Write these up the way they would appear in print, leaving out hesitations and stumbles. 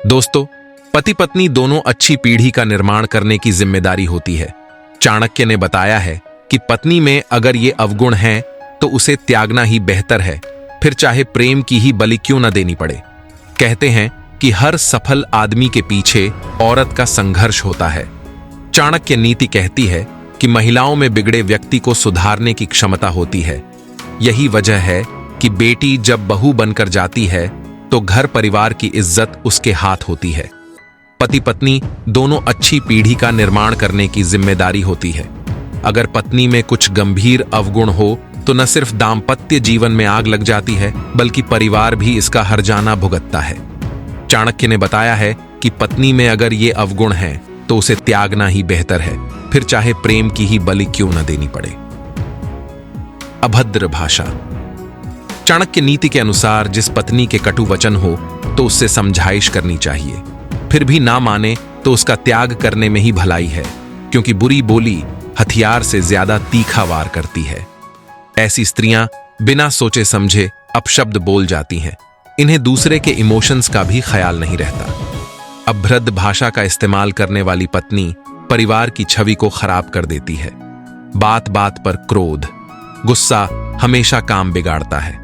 दोस्तों, पति पत्नी दोनों अच्छी पीढ़ी का निर्माण करने की जिम्मेदारी होती है। चाणक्य ने बताया है कि पत्नी में अगर ये अवगुण हैं तो उसे त्यागना ही बेहतर है, फिर चाहे प्रेम की ही बलि क्यों न देनी पड़े। कहते हैं कि हर सफल आदमी के पीछे औरत का संघर्ष होता है। चाणक्य नीति कहती है कि महिलाओं में बिगड़े व्यक्ति को सुधारने की क्षमता होती है। यही वजह है कि बेटी जब बहू बनकर जाती है तो घर परिवार की इज्जत उसके हाथ होती है। पति पत्नी दोनों अच्छी पीढ़ी का निर्माण करने की जिम्मेदारी होती है। अगर पत्नी में कुछ गंभीर अवगुण हो तो न सिर्फ दाम्पत्य जीवन में आग लग जाती है, बल्कि परिवार भी इसका हर्जाना भुगतता है। चाणक्य ने बताया है कि पत्नी में अगर ये अवगुण हैं तो उसे त्यागना ही बेहतर है, फिर चाहे प्रेम की ही बलि क्यों न देनी पड़े। अभद्र भाषा। चाणक्य नीति के अनुसार जिस पत्नी के कटु वचन हो तो उससे समझाइश करनी चाहिए, फिर भी ना माने तो उसका त्याग करने में ही भलाई है, क्योंकि बुरी बोली हथियार से ज्यादा तीखा वार करती है। ऐसी स्त्रियां बिना सोचे समझे अपशब्द बोल जाती हैं, इन्हें दूसरे के इमोशंस का भी ख्याल नहीं रहता। अभद्र भाषा का इस्तेमाल करने वाली पत्नी परिवार की छवि को खराब कर देती है। बात बात पर क्रोध, गुस्सा हमेशा काम बिगाड़ता है।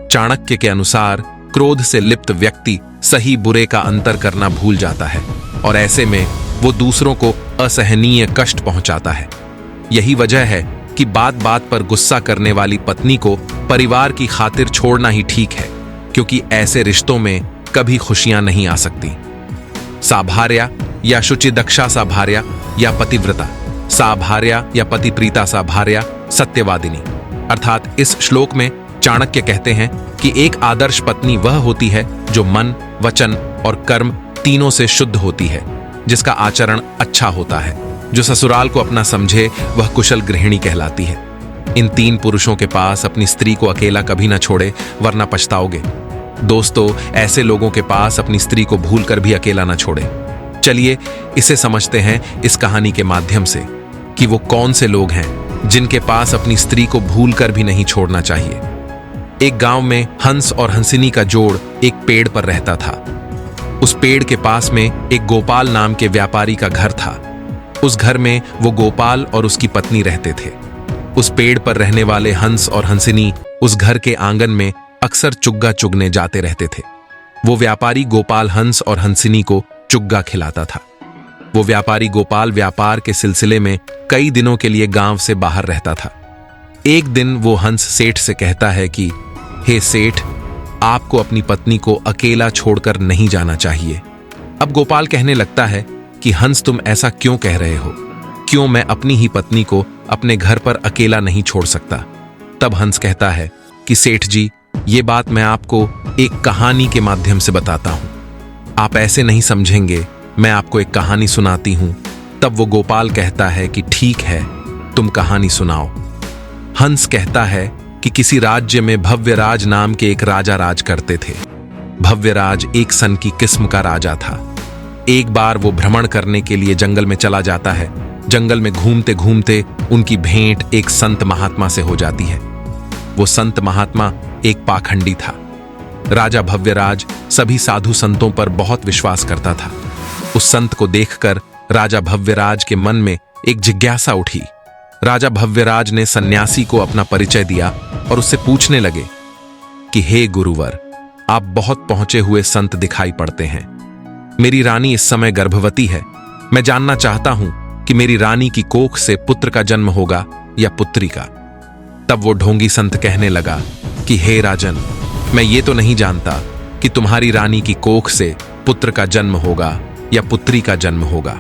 चाणक्य के अनुसार क्रोध से लिप्त व्यक्ति सही बुरे का अंतर करना भूल जाता है और ऐसे में वो दूसरों को असहनीय कष्ट पहुंचाता है। यही वजह है कि बात बात पर गुस्सा करने वाली पत्नी को परिवार की खातिर छोड़ना ही ठीक है, क्योंकि ऐसे रिश्तों में कभी खुशियां नहीं आ सकती। साभार्या या शुचिदक्षा सा भार्या या पतिव्रता, साभार्या या पतिप्रीता सा भार्या सत्यवादिनी। अर्थात इस श्लोक में चाणक्य कहते हैं कि एक आदर्श पत्नी वह होती है जो मन, वचन और कर्म तीनों से शुद्ध होती है, जिसका आचरण अच्छा होता है। जो ससुराल को अपना समझे वह कुशल गृहिणी कहलाती है। इन तीन पुरुषों के पास अपनी स्त्री को अकेला कभी न छोड़े, वरना पछताओगे। दोस्तों, ऐसे लोगों के पास अपनी स्त्री को भूलकर भी अकेला न छोड़े। चलिए इसे समझते हैं इस कहानी के माध्यम से कि वो कौन से लोग हैं जिनके पास अपनी स्त्री को भूलकर भी नहीं छोड़ना चाहिए। एक गांव में हंस और हंसिनी का जोड़ एक पेड़ पर रहता था। उस पेड़ के पास में एक गोपाल नाम के व्यापारी का घर था। उस घर में वो गोपाल और उसकी पत्नी रहते थे। उस पेड़ पर रहने वाले हंस और हंसिनी उस घर के आंगन में अक्सर चुग्गा चुगने जाते रहते थे। वो व्यापारी गोपाल हंस और हंसिनी को चुग्गा खिलाता था। वो व्यापारी गोपाल व्यापार के सिलसिले में कई दिनों के लिए गांव से बाहर रहता था। एक दिन वो हंस सेठ से कहता है कि हे सेठ, आपको अपनी पत्नी को अकेला छोड़कर नहीं जाना चाहिए। अब गोपाल कहने लगता है कि हंस, तुम ऐसा क्यों कह रहे हो? क्यों मैं अपनी ही पत्नी को अपने घर पर अकेला नहीं छोड़ सकता? तब हंस कहता है कि सेठ जी, ये बात मैं आपको एक कहानी के माध्यम से बताता हूं। आप ऐसे नहीं समझेंगे, मैं आपको एक कहानी सुनाती हूं। तब वो गोपाल कहता है कि ठीक है, तुम कहानी सुनाओ। हंस कहता है कि किसी राज्य में भव्यराज नाम के एक राजा राज करते थे। भव्यराज एक सन की किस्म का राजा था। एक बार वो भ्रमण करने के लिए जंगल में चला जाता है। जंगल में घूमते घूमते उनकी भेंट एक संत महात्मा से हो जाती है। वो संत महात्मा एक पाखंडी था। राजा भव्यराज सभी साधु संतों पर बहुत विश्वास करता था। उस संत को देखकर राजा भव्यराज के मन में एक जिज्ञासा उठी। राजा भव्यराज ने सन्यासी को अपना परिचय दिया और उससे पूछने लगे कि हे गुरुवर, आप बहुत पहुंचे हुए संत दिखाई पड़ते हैं। मेरी रानी इस समय गर्भवती है। मैं जानना चाहता हूं कि मेरी रानी की कोख से पुत्र का जन्म होगा या पुत्री का। तब वो ढोंगी संत कहने लगा कि हे राजन, मैं ये तो नहीं जानता कि तुम्हारी रानी की कोख से पुत्र का जन्म होगा या पुत्री का जन्म होगा,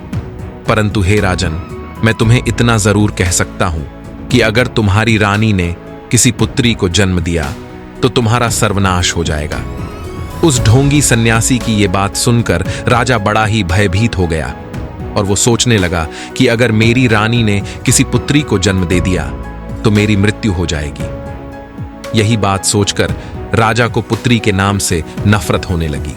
परंतु हे राजन, मैं तुम्हें इतना जरूर कह सकता हूं कि अगर तुम्हारी रानी ने किसी पुत्री को जन्म दिया तो तुम्हारा सर्वनाश हो जाएगा। उस ढोंगी सन्यासी की ये बात सुनकर राजा बड़ा ही भयभीत हो गया और वो सोचने लगा कि अगर मेरी रानी ने किसी पुत्री को जन्म दे दिया तो मेरी मृत्यु हो जाएगी। यही बात सोचकर राजा को पुत्री के नाम से नफरत होने लगी।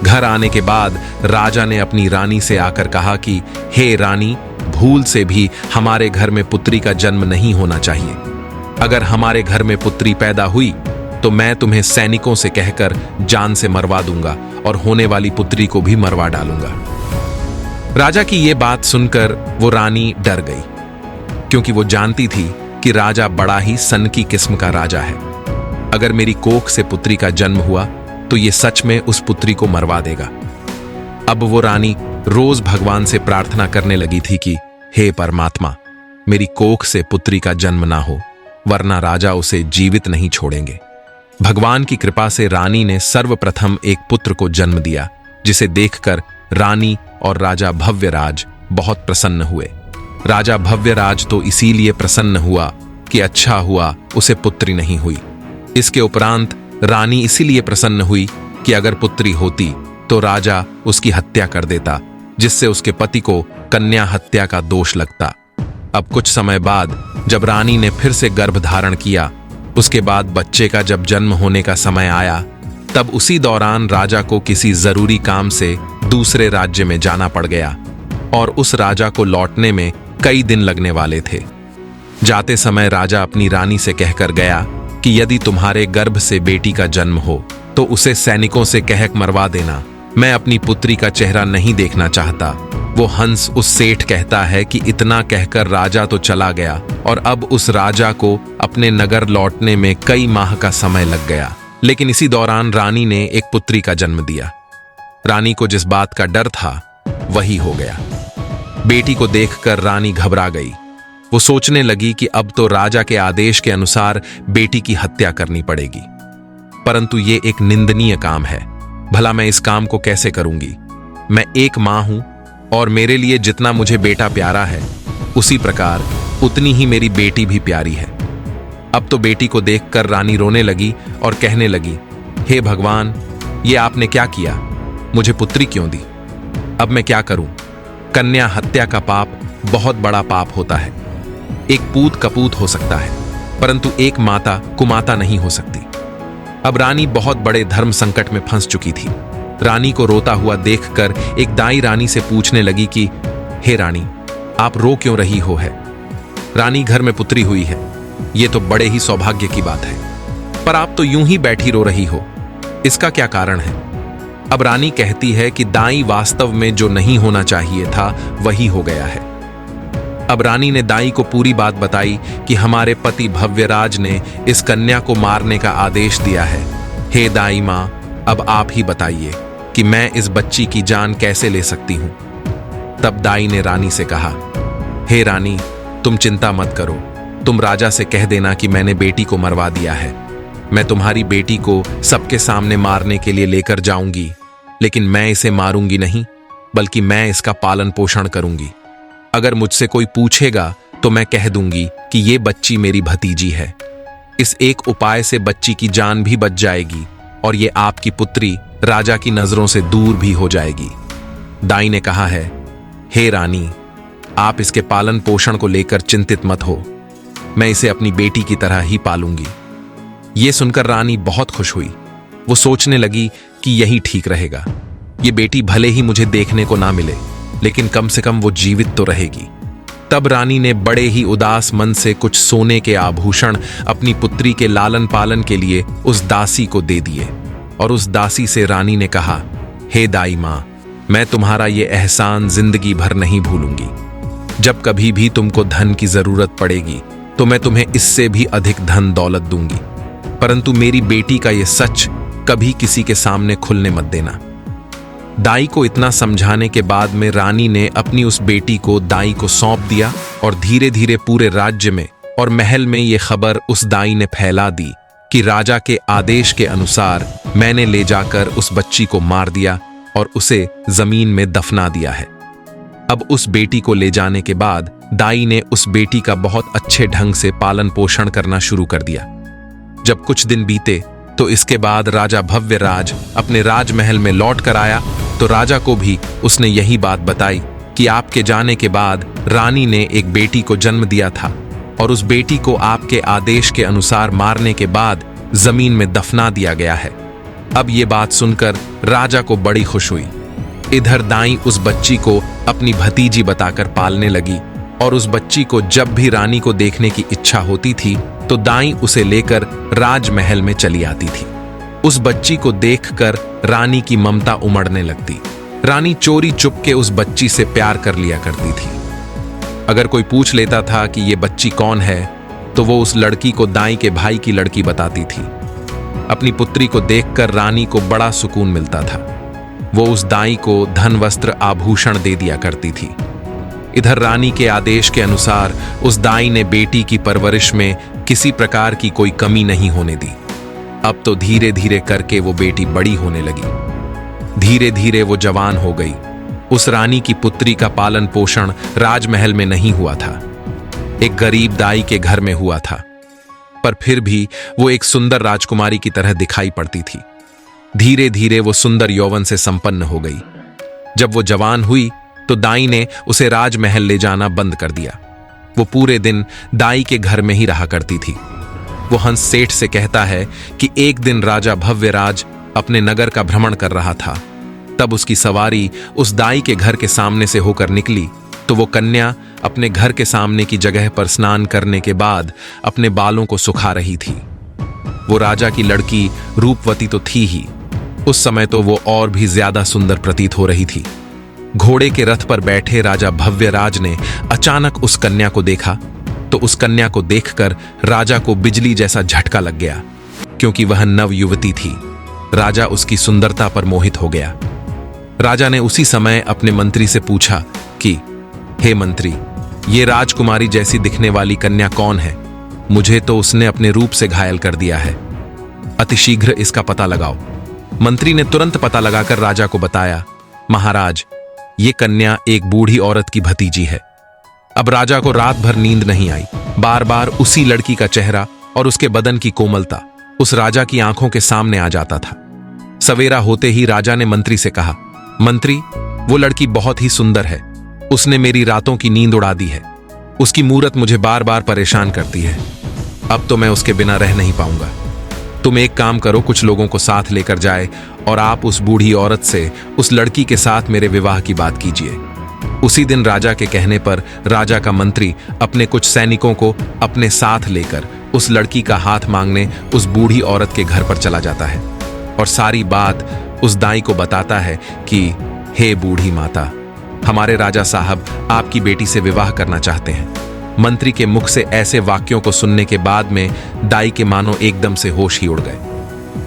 घर आने के बाद राजा ने अपनी रानी से आकर कहा कि हे रानी, भूल से भी हमारे घर में पुत्री का जन्म नहीं होना चाहिए। अगर हमारे घर में पुत्री पैदा हुई तो मैं तुम्हें सैनिकों से कहकर जान से मरवा दूंगा और होने वाली पुत्री को भी मरवा डालूंगा। राजा की ये बात सुनकर वो रानी डर गई, क्योंकि वो जानती थी कि राजा बड़ा ही सनकी किस्म का राजा है। अगर मेरी कोख से पुत्री का जन्म हुआ तो ये सच में उस पुत्री को मरवा देगा। अब वो रानी रोज भगवान से प्रार्थना करने लगी थी कि हे परमात्मा, मेरी कोख से पुत्री का जन्म ना हो, वरना राजा उसे जीवित नहीं छोड़ेंगे। भगवान की कृपा से रानी ने सर्वप्रथम एक पुत्र को जन्म दिया, जिसे देखकर रानी और राजा भव्यराज बहुत प्रसन्न हुए। राजा भव्यराज तो इसीलिए प्रसन्न हुआ कि अच्छा हुआ उसे पुत्री नहीं हुई। इसके उपरांत रानी इसीलिए प्रसन्न हुई कि अगर पुत्री होती तो राजा उसकी हत्या कर देता, जिससे उसके पति को कन्या हत्या का दोष लगता। अब कुछ समय बाद जब रानी ने फिर से गर्भ धारण किया, उसके बाद बच्चे का जब जन्म होने का समय आया, तब उसी दौरान राजा को किसी जरूरी काम से दूसरे राज्य में जाना पड़ गया और उस राजा को लौटने में कई दिन लगने वाले थे। जाते समय राजा अपनी रानी से कहकर गया कि यदि तुम्हारे गर्भ से बेटी का जन्म हो तो उसे सैनिकों से कहक मरवा देना। मैं अपनी पुत्री का चेहरा नहीं देखना चाहता। वो हंस उस सेठ कहता है कि इतना कहकर राजा तो चला गया और अब उस राजा को अपने नगर लौटने में कई माह का समय लग गया। लेकिन इसी दौरान रानी ने एक पुत्री का जन्म दिया। रानी को जिस बात का डर था वही हो गया। बेटी को देखकर रानी घबरा गई। वो सोचने लगी कि अब तो राजा के आदेश के अनुसार बेटी की हत्या करनी पड़ेगी, परंतु ये एक निंदनीय काम है। भला मैं इस काम को कैसे करूंगी? मैं एक मां हूं और मेरे लिए जितना मुझे बेटा प्यारा है, उसी प्रकार उतनी ही मेरी बेटी भी प्यारी है। अब तो बेटी को देखकर रानी रोने लगी और कहने लगी, हे भगवान, ये आपने क्या किया? मुझे पुत्री क्यों दी? अब मैं क्या करूं? कन्या हत्या का पाप बहुत बड़ा पाप होता है। एक पूत कपूत हो सकता है, परंतु एक माता कुमाता नहीं हो सकती। अब रानी बहुत बड़े धर्म संकट में फंस चुकी थी। रानी को रोता हुआ देखकर एक दाई रानी से पूछने लगी कि हे रानी, आप रो क्यों रही हो? है रानी, घर में पुत्री हुई है, ये तो बड़े ही सौभाग्य की बात है, पर आप तो यूं ही बैठी रो रही हो, इसका क्या कारण है? अब रानी कहती है कि दाई वास्तव में जो नहीं होना चाहिए था वही हो गया है। अब रानी ने दाई को पूरी बात बताई कि हमारे पति भव्यराज ने इस कन्या को मारने का आदेश दिया है। हे दाई मां, अब आप ही बताइए कि मैं इस बच्ची की जान कैसे ले सकती हूं? तब दाई ने रानी से कहा, हे रानी, तुम चिंता मत करो। तुम राजा से कह देना कि मैंने बेटी को मरवा दिया है। मैं तुम्हारी बेटी को सबके सामने मारने के लिए लेकर जाऊंगी, लेकिन मैं इसे मारूंगी नहीं, बल्कि मैं इसका पालन पोषण करूंगी। अगर मुझसे कोई पूछेगा तो मैं कह दूंगी कि ये बच्ची मेरी भतीजी है। इस एक उपाय से बच्ची की जान भी बच जाएगी और ये आपकी पुत्री राजा की नजरों से दूर भी हो जाएगी। दाई ने कहा है, हे रानी, आप इसके पालन पोषण को लेकर चिंतित मत हो, मैं इसे अपनी बेटी की तरह ही पालूंगी। ये सुनकर रानी बहुत खुश हुई। वो सोचने लगी कि यही ठीक रहेगा। ये बेटी भले ही मुझे देखने को ना मिले, लेकिन कम से कम वो जीवित तो रहेगी। तब रानी ने बड़े ही उदास मन से कुछ सोने के आभूषण अपनी पुत्री के लालन पालन के लिए उस दासी को दे दिए और उस दासी से रानी ने कहा, हे दाई मां, मैं तुम्हारा ये एहसान जिंदगी भर नहीं भूलूंगी। जब कभी भी तुमको धन की जरूरत पड़ेगी तो मैं तुम्हें इससे भी अधिक धन दौलत दूंगी, परंतु मेरी बेटी का ये सच कभी किसी के सामने खुलने मत देना। दाई को इतना समझाने के बाद में रानी ने अपनी उस बेटी को दाई को सौंप दिया और धीरे धीरे पूरे राज्य में और महल में ये खबर उस दाई ने फैला दी कि राजा के आदेश के अनुसार मैंने ले जाकर उस बच्ची को मार दिया और उसे जमीन में दफना दिया है। अब उस बेटी को ले जाने के बाद दाई ने उस बेटी का बहुत अच्छे ढंग से पालन पोषण करना शुरू कर दिया। जब कुछ दिन बीते तो इसके बाद राजा भव्यराज अपने राजमहल में लौट कर आया तो राजा को भी उसने यही बात बताई कि आपके जाने के बाद रानी ने एक बेटी को जन्म दिया था और उस बेटी को आपके आदेश के अनुसार मारने के बाद जमीन में दफना दिया गया है। अब ये बात सुनकर राजा को बड़ी खुश हुई। इधर दाई उस बच्ची को अपनी भतीजी बताकर पालने लगी और उस बच्ची को जब भी रानी को देखने की इच्छा होती थी तो दाई उसे लेकर राजमहल में चली आती थी। उस बच्ची को देखकर रानी की ममता उमड़ने लगती। रानी चोरी चुपके उस बच्ची से प्यार कर लिया करती थी। अगर कोई पूछ लेता था कि ये बच्ची कौन है तो वो उस लड़की को दाई के भाई की लड़की बताती थी। अपनी पुत्री को देखकर रानी को बड़ा सुकून मिलता था। वो उस दाई को धन वस्त्र आभूषण दे दिया करती थी। इधर रानी के आदेश के अनुसार उस दाई ने बेटी की परवरिश में किसी प्रकार की कोई कमी नहीं होने दी। अब तो धीरे धीरे करके वो बेटी बड़ी होने लगी। धीरे धीरे वो जवान हो गई। उस रानी की पुत्री का पालन पोषण राजमहल में नहीं हुआ था, एक गरीब दाई के घर में हुआ था। पर फिर भी वो एक सुंदर राजकुमारी की तरह दिखाई पड़ती थी। धीरे धीरे वो सुंदर यौवन से संपन्न हो गई। जब वो जवान हुई तो दाई ने उसे राजमहल ले जाना बंद कर दिया। वो पूरे दिन दाई के घर में ही रहा करती थी। वो हंस सेठ से कहता है कि एक दिन राजा भव्यराज अपने नगर का भ्रमण कर रहा था। तब उसकी सवारी उस दाई के घर के सामने से होकर निकली तो वो कन्या अपने घर के सामने की जगह पर स्नान करने के बाद अपने बालों को सुखा रही थी। वो राजा की लड़की रूपवती तो थी ही, उस समय तो वो और भी ज्यादा सुंदर प्रतीत हो रही थी। घोड़े के रथ पर बैठे राजा भव्यराज ने अचानक उस कन्या को देखा तो उस कन्या को देखकर राजा को बिजली जैसा झटका लग गया, क्योंकि वह नव युवती थी। राजा उसकी सुंदरता पर मोहित हो गया। राजा ने उसी समय अपने मंत्री से पूछा कि हे मंत्री, ये राजकुमारी जैसी दिखने वाली कन्या कौन है? मुझे तो उसने अपने रूप से घायल कर दिया है। अतिशीघ्र इसका पता लगाओ। मंत्री ने तुरंत पता लगाकर राजा को बताया, महाराज, ये कन्या एक बूढ़ी औरत की भतीजी है। अब राजा को रात भर नींद नहीं आई। बार बार उसी लड़की का चेहरा और उसके बदन की कोमलता उस राजा की आंखों के सामने आ जाता था। सवेरा होते ही राजा ने मंत्री से कहा, मंत्री, वो लड़की बहुत ही सुंदर है। उसने मेरी रातों की नींद उड़ा दी है। उसकी मूरत मुझे बार बार परेशान करती है। अब तो मैं उसके बिना रह नहीं पाऊंगा। तुम एक काम करो, कुछ लोगों को साथ लेकर जाए और आप उस बूढ़ी औरत से उस लड़की के साथ मेरे विवाह की बात कीजिए। उसी दिन राजा के कहने पर राजा का मंत्री अपने कुछ सैनिकों को अपने साथ लेकर उस लड़की का हाथ मांगने उस बूढ़ी औरत के घर पर चला जाता है और सारी बात उस दाई को बताता है कि हे बूढ़ी माता, हमारे राजा साहब आपकी बेटी से विवाह करना चाहते हैं। मंत्री के मुख से ऐसे वाक्यों को सुनने के बाद में दाई के मानो एकदम से होश ही उड़ गए।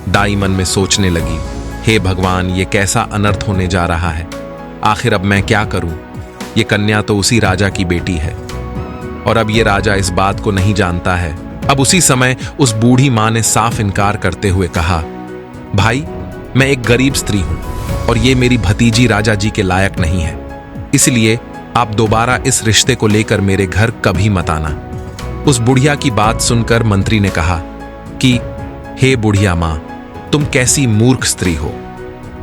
दाई मन में सोचने लगी, हे भगवान, ये कैसा अनर्थ होने जा रहा है। आखिर अब मैं क्या करूं? ये कन्या तो उसी राजा की बेटी है और अब ये राजा इस बात को नहीं जानता है। अब उसी समय उस बूढ़ी मां ने साफ इनकार करते हुए कहा, भाई, मैं एक गरीब स्त्री हूं और ये मेरी भतीजी राजा जी के लायक नहीं है, इसलिए आप दोबारा इस रिश्ते को लेकर मेरे घर कभी मत आना। उस बुढ़िया की बात सुनकर मंत्री ने कहा कि हे बुढ़िया मां, तुम कैसी मूर्ख स्त्री हो।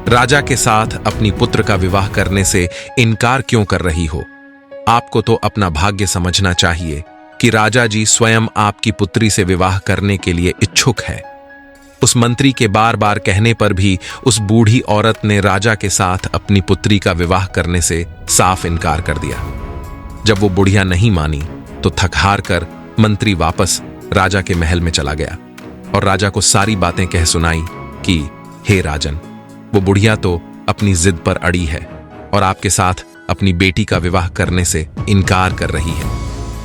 राजा के साथ अपनी पुत्र का विवाह करने से इनकार क्यों कर रही हो? आपको तो अपना भाग्य समझना चाहिए कि राजा जी स्वयं आपकी पुत्री से विवाह करने के लिए इच्छुक है। उस मंत्री के बार बार कहने पर भी उस बूढ़ी औरत ने राजा के साथ अपनी पुत्री का विवाह करने से साफ इनकार कर दिया। जब वो बुढ़िया नहीं मानी तो थक हार कर मंत्री वापस राजा के महल में चला गया और राजा को सारी बातें कह सुनाई कि हे राजन, वो बुढ़िया तो अपनी जिद पर अड़ी है और आपके साथ अपनी बेटी का विवाह करने से इनकार कर रही है।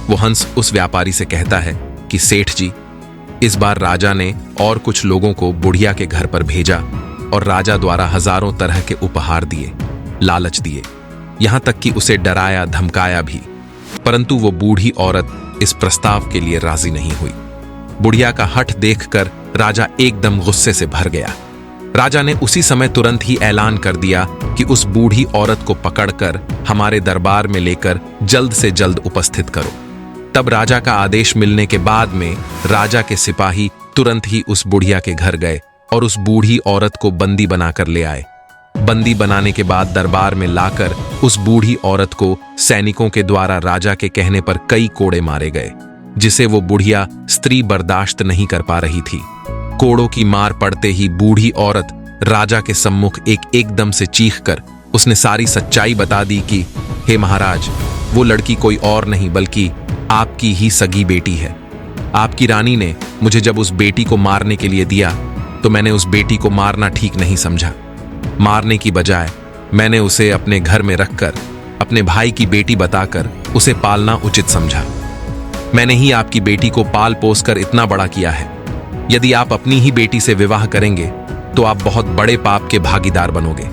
वो हंस उस व्यापारी से कहता है कि सेठ जी, इस बार राजा ने और कुछ लोगों को बुढ़िया के घर पर भेजा और राजा द्वारा हजारों तरह के उपहार दिए, लालच दिए, यहां तक कि उसे डराया धमकाया भी, परंतु वो बूढ़ी औरत इस प्रस्ताव के लिए राजी नहीं हुई। बुढ़िया का हठ देखकर राजा एकदम गुस्से से भर गया। राजा ने उसी समय तुरंत ही ऐलान कर दिया कि उस बूढ़ी औरत को पकड़कर हमारे दरबार में लेकर जल्द से जल्द उपस्थित करो। तब राजा का आदेश मिलने के बाद में राजा के सिपाही तुरंत ही उस बुढ़िया के घर गए और उस बूढ़ी औरत को बंदी बनाकर ले आए। बंदी बनाने के बाद दरबार में लाकर उस बूढ़ी औरत को सैनिकों के द्वारा राजा के कहने पर कई कोड़े मारे गए, जिसे वो बुढ़िया स्त्री बर्दाश्त नहीं कर पा रही थी। कोड़ों की मार पड़ते ही बूढ़ी औरत राजा के सम्मुख एकदम से चीख कर उसने सारी सच्चाई बता दी कि हे महाराज, वो लड़की कोई और नहीं बल्कि आपकी ही सगी बेटी है। आपकी रानी ने मुझे जब उस बेटी को मारने के लिए दिया तो मैंने उस बेटी को मारना ठीक नहीं समझा। मारने की बजाय मैंने उसे अपने घर में रखकर अपने भाई की बेटी बताकर उसे पालना उचित समझा। मैंने ही आपकी बेटी को पाल पोस कर इतना बड़ा किया है। यदि आप अपनी ही बेटी से विवाह करेंगे तो आप बहुत बड़े पाप के भागीदार बनोगे।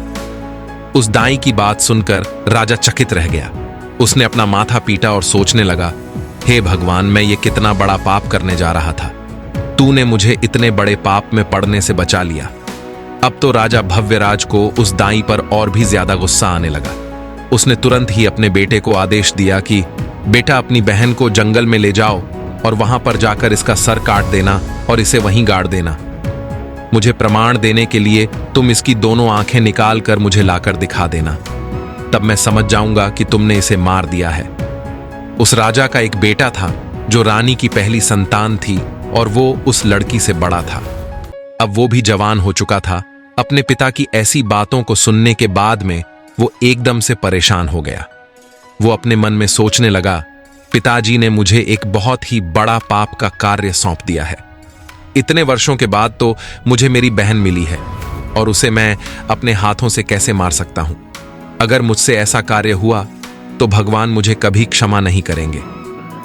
उस दाई की बात सुनकर राजा चकित रह गया। उसने अपना माथा पीटा और सोचने लगा, हे भगवान, मैं ये कितना बड़ा पाप करने जा रहा था। तूने मुझे इतने बड़े पाप में पड़ने से बचा लिया। अब तो राजा भव्यराज को उस दाई पर और भी ज्यादा गुस्सा आने लगा। उसने तुरंत ही अपने बेटे को आदेश दिया कि बेटा, अपनी बहन को जंगल में ले जाओ और वहां पर जाकर इसका सर काट देना और इसे वहीं गाड़ देना। मुझे प्रमाण देने के लिए तुम इसकी दोनों आंखें निकाल कर मुझे लाकर दिखा देना, तब मैं समझ जाऊंगा कि तुमने इसे मार दिया है। उस राजा का एक बेटा था जो रानी की पहली संतान थी और वो उस लड़की से बड़ा था। अब वो भी जवान हो चुका था। अपने पिता की ऐसी बातों को सुनने के बाद में वो एकदम से परेशान हो गया। वो अपने मन में सोचने लगा, पिताजी ने मुझे एक बहुत ही बड़ा पाप का कार्य सौंप दिया है। इतने वर्षों के बाद तो मुझे मेरी बहन मिली है और उसे मैं अपने हाथों से कैसे मार सकता हूं। अगर मुझसे ऐसा कार्य हुआ तो भगवान मुझे कभी क्षमा नहीं करेंगे।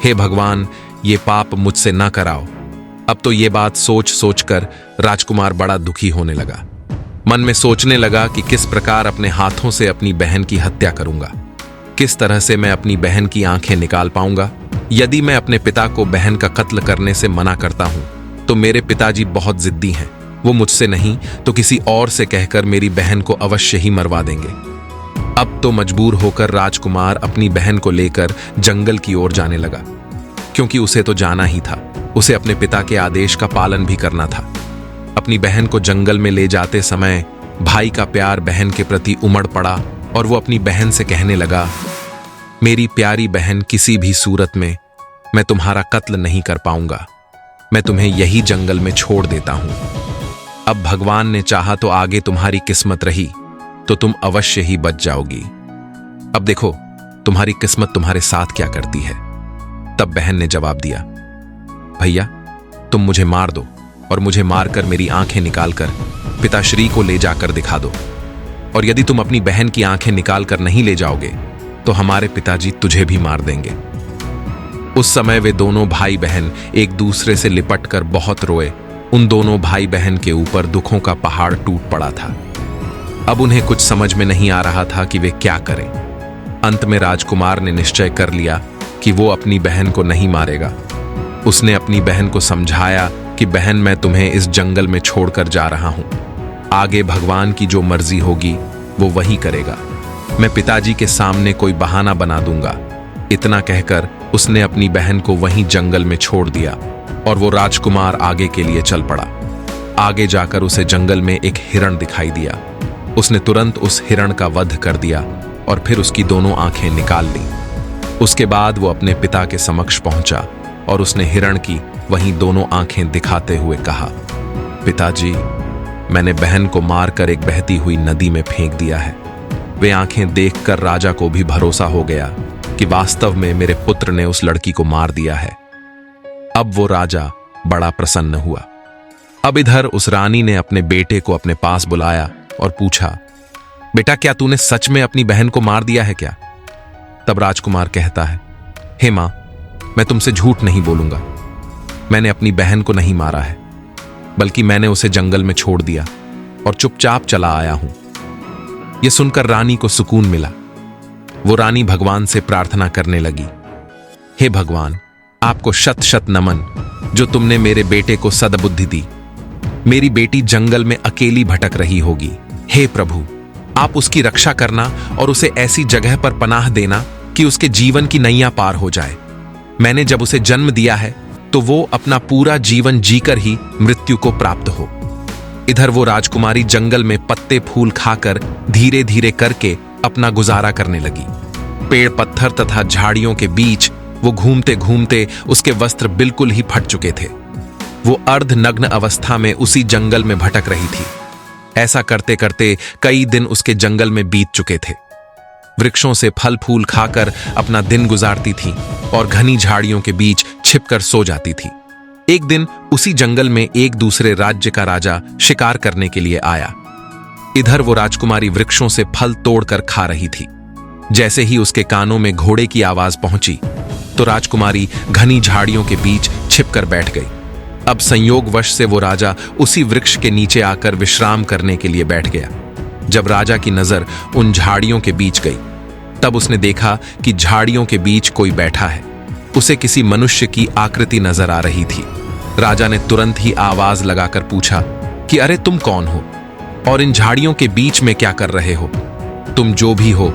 हे भगवान, ये पाप मुझसे ना कराओ। अब तो ये बात सोच सोचकर राजकुमार बड़ा दुखी होने लगा। मन में सोचने लगा कि किस प्रकार अपने हाथों से अपनी बहन की हत्या करूंगा, किस तरह से मैं अपनी बहन की आंखें निकाल पाऊंगा। यदि मैं अपने पिता को बहन का कत्ल करने से मना करता हूं तो मेरे पिताजी बहुत जिद्दी हैं। वो मुझसे नहीं तो किसी और से कहकर मेरी बहन को अवश्य ही मरवा देंगे। अब तो मजबूर होकर राजकुमार अपनी बहन को लेकर जंगल की ओर जाने लगा, क्योंकि उसे तो जाना ही था। उसे अपने पिता के आदेश का पालन भी करना था। अपनी बहन को जंगल में ले जाते समय भाई का प्यार बहन के प्रति उमड़ पड़ा और वो अपनी बहन से कहने लगा, मेरी प्यारी बहन, किसी भी सूरत में मैं तुम्हारा कत्ल नहीं कर पाऊंगा। मैं तुम्हें यही जंगल में छोड़ देता हूं। अब भगवान ने चाहा तो आगे तुम्हारी किस्मत रही तो तुम अवश्य ही बच जाओगी। अब देखो तुम्हारी किस्मत तुम्हारे साथ क्या करती है। तब बहन ने जवाब दिया, भैया, तुम मुझे मार दो और मुझे मारकर मेरी आंखें निकालकर पिताश्री को ले जाकर दिखा दो। और यदि तुम अपनी बहन की आंखें निकाल कर नहीं ले जाओगे तो हमारे पिताजी तुझे भी मार देंगे। उस समय वे दोनों भाई बहन एक दूसरे से लिपटकर बहुत रोए। उन दोनों भाई बहन के ऊपर दुखों का पहाड़ टूट पड़ा था। अब उन्हें कुछ समझ में नहीं आ रहा था कि वे क्या करें। अंत में राजकुमार ने निश्चय कर लिया कि वो अपनी बहन को नहीं मारेगा। उसने अपनी बहन को समझाया कि बहन, मैं तुम्हें इस जंगल में छोड़कर जा रहा हूं। आगे भगवान की जो मर्जी होगी वो वही करेगा। मैं पिताजी के सामने कोई बहाना बना दूंगा। इतना कहकर उसने अपनी बहन को वहीं जंगल में छोड़ दिया और वो राजकुमार आगे के लिए चल पड़ा। आगे जाकर उसे जंगल में एक हिरण दिखाई दिया। उसने तुरंत उस हिरण का वध कर दिया और फिर उसकी दोनों आंखें निकाल ली। उसके बाद वो अपने पिता के समक्ष पहुंचा और उसने हिरण की वहीं दोनों आंखें दिखाते हुए कहा, पिताजी, मैंने बहन को मारकर एक बहती हुई नदी में फेंक दिया है। वे आंखें देखकर राजा को भी भरोसा हो गया कि वास्तव में मेरे पुत्र ने उस लड़की को मार दिया है। अब वो राजा बड़ा प्रसन्न हुआ। अब इधर उस रानी ने अपने बेटे को अपने पास बुलाया और पूछा, बेटा, क्या तूने सच में अपनी बहन को मार दिया है क्या? तब राजकुमार कहता है, हे मां, मैं तुमसे झूठ नहीं बोलूंगा। मैंने अपनी बहन को नहीं मारा है, बल्कि मैंने उसे जंगल में छोड़ दिया और चुपचाप चला आया हूं। यह सुनकर रानी को सुकून मिला। वो रानी भगवान से प्रार्थना करने लगी, हे भगवान, आपको शत शत नमन जो तुमने मेरे बेटे को सद्बुद्धि दी। मेरी बेटी जंगल में अकेली भटक रही होगी। हे प्रभु, आप उसकी रक्षा करना और उसे ऐसी जगह पर पनाह देना कि उसके जीवन की नैया पार हो जाए। मैंने जब उसे जन्म दिया है तो वो अपना पूरा जीवन जीकर ही मृत्यु को प्राप्त हो। इधर वो राजकुमारी जंगल में पत्ते फूल खाकर धीरे धीरे करके अपना गुजारा करने लगी। पेड़ पत्थर तथा झाड़ियों के बीच वो घूमते घूमते उसके वस्त्र बिल्कुल ही फट चुके थे। वो अर्धनग्न अवस्था में उसी जंगल में भटक रही थी। ऐसा करते करते कई दिन उसके जंगल में बीत चुके थे। वृक्षों से फल फूल खाकर अपना दिन गुजारती थीं और घनी झाड़ियों के बीच छिपकर सो जाती थी। एक दिन उसी जंगल में एक दूसरे राज्य का राजा शिकार करने के लिए आया। इधर वो राजकुमारी वृक्षों से फल तोड़कर खा रही थी। जैसे ही उसके कानों में घोड़े की आवाज पहुंची तो राजकुमारी घनी झाड़ियों के बीच छिपकर बैठ गई। अब संयोगवश से वो राजा उसी वृक्ष के नीचे आकर विश्राम करने के लिए बैठ गया। जब राजा की नजर उन झाड़ियों के बीच गई तब उसने देखा कि झाड़ियों के बीच कोई बैठा है। उसे किसी मनुष्य की आकृति नजर आ रही थी। राजा ने तुरंत ही आवाज लगाकर पूछा कि अरे तुम कौन हो और इन झाड़ियों के बीच में क्या कर रहे हो? तुम जो भी हो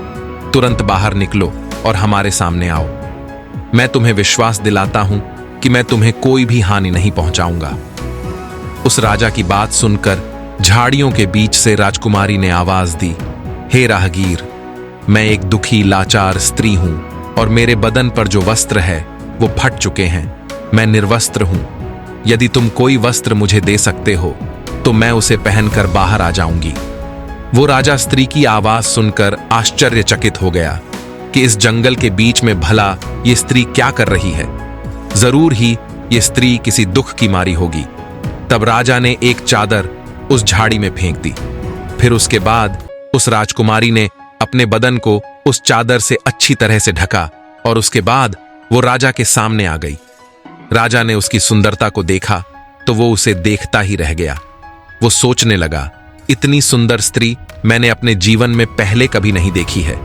तुरंत बाहर निकलो और हमारे सामने आओ। मैं तुम्हें विश्वास दिलाता हूं कि मैं तुम्हें कोई भी हानि नहीं पहुंचाऊंगा। उस राजा की बात सुनकर झाड़ियों के बीच से राजकुमारी ने आवाज दी, हे राहगीर, मैं एक दुखी लाचार स्त्री हूं और मेरे बदन पर जो वस्त्र है वो फट चुके हैं। मैं निर्वस्त्र हूं। यदि तुम कोई वस्त्र मुझे दे सकते हो तो मैं उसे पहनकर बाहर आ जाऊंगी। वो राजा स्त्री की आवाज सुनकर आश्चर्यचकित हो गया कि इस जंगल के बीच में भला ये स्त्री क्या कर रही है। जरूर ही ये स्त्री किसी दुख की मारी होगी। तब राजा ने एक चादर उस झाड़ी में फेंक दी। फिर उसके बाद उस राजकुमारी ने अपने बदन को उस चादर से अच्छी तरह से ढका और उसके बाद वो राजा के सामने आ गई। राजा ने उसकी सुंदरता को देखा तो वो उसे देखता ही रह गया। वो सोचने लगा, इतनी सुंदर स्त्री मैंने अपने जीवन में पहले कभी नहीं देखी है।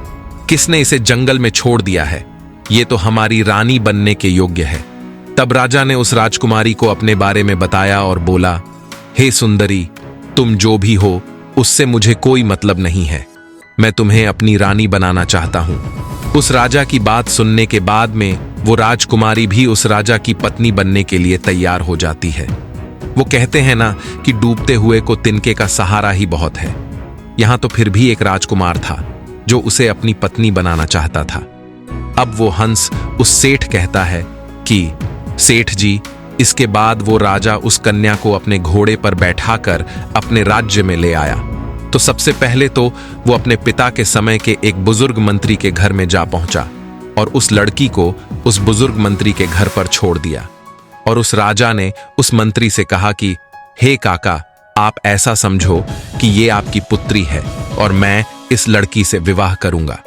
किसने इसे जंगल में छोड़ दिया है? ये तो हमारी रानी बनने के योग्य है। तब राजा ने उस राजकुमारी को अपने बारे में बताया और बोला, हे सुंदरी, तुम जो भी हो उससे मुझे कोई मतलब नहीं है। मैं तुम्हें अपनी रानी बनाना चाहता हूं। उस राजा की बात सुनने के बाद में वो राजकुमारी भी उस राजा की पत्नी बनने के लिए तैयार हो जाती है। वो कहते हैं ना कि डूबते हुए को तिनके का सहारा ही बहुत है। यहां तो फिर भी एक राजकुमार था जो उसे अपनी पत्नी बनाना चाहता था। अब वो हंस उस सेठ कहता है कि सेठ जी, इसके बाद वो राजा उस कन्या को अपने घोड़े पर बैठाकर अपने राज्य में ले आया। तो सबसे पहले तो वो अपने पिता के समय के एक बुजुर्ग मंत्री के घर में जा पहुंचा और उस लड़की को उस बुजुर्ग मंत्री के घर पर छोड़ दिया। और उस राजा ने उस मंत्री से कहा कि हे काका, आप ऐसा समझो कि ये आपकी पुत्री है और मैं इस लड़की से विवाह करूंगा।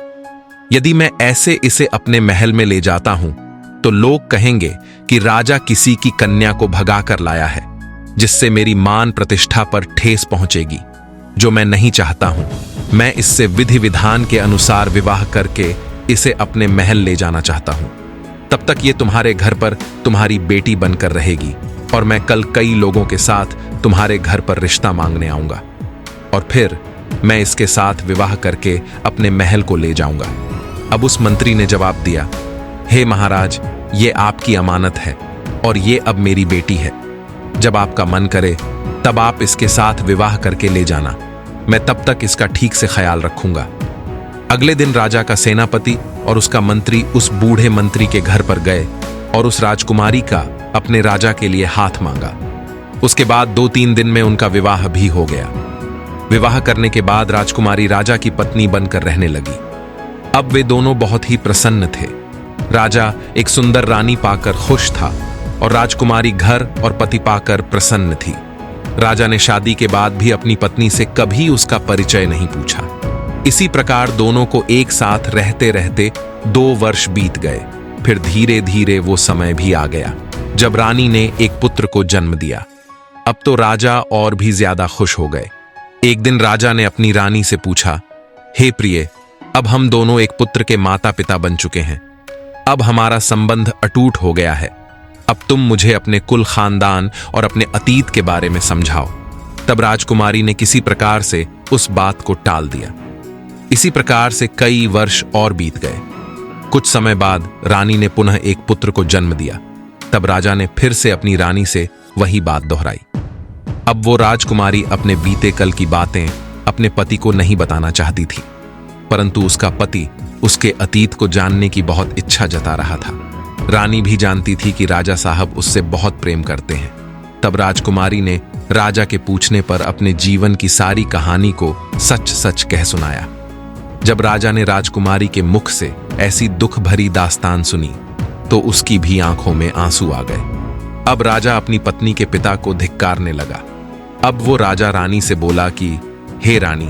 यदि मैं ऐसे इसे अपने महल में ले जाता हूं तो लोग कहेंगे कि राजा किसी की कन्या को भगा कर लाया है, जिससे मेरी मान प्रतिष्ठा पर ठेस पहुंचेगी, जो मैं नहीं चाहता हूं। मैं इससे विधि विधान के अनुसार विवाह करके इसे अपने महल ले जाना चाहता हूं। तब तक ये तुम्हारे घर पर तुम्हारी बेटी बनकर रहेगी और मैं कल कई लोगों के साथ तुम्हारे घर पर रिश्ता मांगने आऊंगा और फिर मैं इसके साथ विवाह करके अपने महल को ले जाऊंगा। अब उस मंत्री ने जवाब दिया, हे महाराज, ये आपकी अमानत है और ये अब मेरी बेटी है। जब आपका मन करे तब आप इसके साथ विवाह करके ले जाना। मैं तब तक इसका ठीक से ख्याल रखूंगा। अगले दिन राजा का सेनापति और उसका मंत्री उस बूढ़े मंत्री के घर पर गए और उस राजकुमारी का अपने राजा के लिए हाथ मांगा। उसके बाद 2-3 दिन में उनका विवाह भी हो गया। विवाह करने के बाद राजकुमारी राजा की पत्नी बनकर रहने लगी। अब वे दोनों बहुत ही प्रसन्न थे। राजा एक सुंदर रानी पाकर खुश था और राजकुमारी घर और पति पाकर प्रसन्न थी। राजा ने शादी के बाद भी अपनी पत्नी से कभी उसका परिचय नहीं पूछा। इसी प्रकार दोनों को एक साथ रहते रहते 2 वर्ष बीत गए। फिर धीरे धीरे वो समय भी आ गया जब रानी ने एक पुत्र को जन्म दिया। अब तो राजा और भी ज्यादा खुश हो गए। एक दिन राजा ने अपनी रानी से पूछा, हे प्रिय, अब हम दोनों एक पुत्र के माता पिता बन चुके हैं। अब हमारा संबंध अटूट हो गया है। अब तुम मुझे अपने कुल खानदान और अपने अतीत के बारे में समझाओ। तब राजकुमारी ने किसी प्रकार से उस बात को टाल दिया। इसी प्रकार से कई वर्ष और बीत गए। कुछ समय बाद रानी ने पुनः एक पुत्र को जन्म दिया। तब राजा ने फिर से अपनी रानी से वही बात दोहराई। अब वो राजकुमारी अपने बीते कल की बातें अपने पति को नहीं बताना चाहती थी, परंतु उसका पति उसके अतीत को जानने की बहुत इच्छा जता रहा था। रानी भी जानती थी कि राजा साहब उससे बहुत प्रेम करते हैं। तब राजकुमारी ने राजा के पूछने पर अपने जीवन की सारी कहानी को सच सच कह सुनाया। जब राजा ने राजकुमारी के मुख से ऐसी दुख भरी दास्तान सुनी तो उसकी भी आंखों में आंसू आ गए। अब राजा अपनी पत्नी के पिता को धिक्कारने लगा। अब वो राजा रानी से बोला कि हे रानी,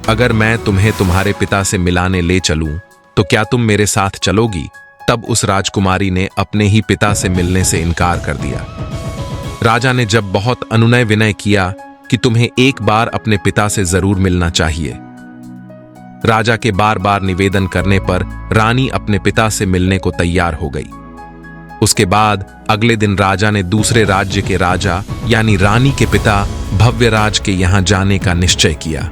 अगर मैं तुम्हें तुम्हारे पिता से मिलाने ले चलूं तो क्या तुम मेरे साथ चलोगी? तब उस राजकुमारी ने अपने ही पिता से मिलने से इनकार कर दिया। राजा ने जब बहुत अनुनय विनय किया कि तुम्हें एक बार अपने पिता से जरूर मिलना चाहिए। राजा के बार बार निवेदन करने पर रानी अपने पिता से मिलने को तैयार हो गई। उसके बाद अगले दिन राजा ने दूसरे राज्य के राजा यानी रानी के पिता भव्यराज के यहां जाने का निश्चय किया।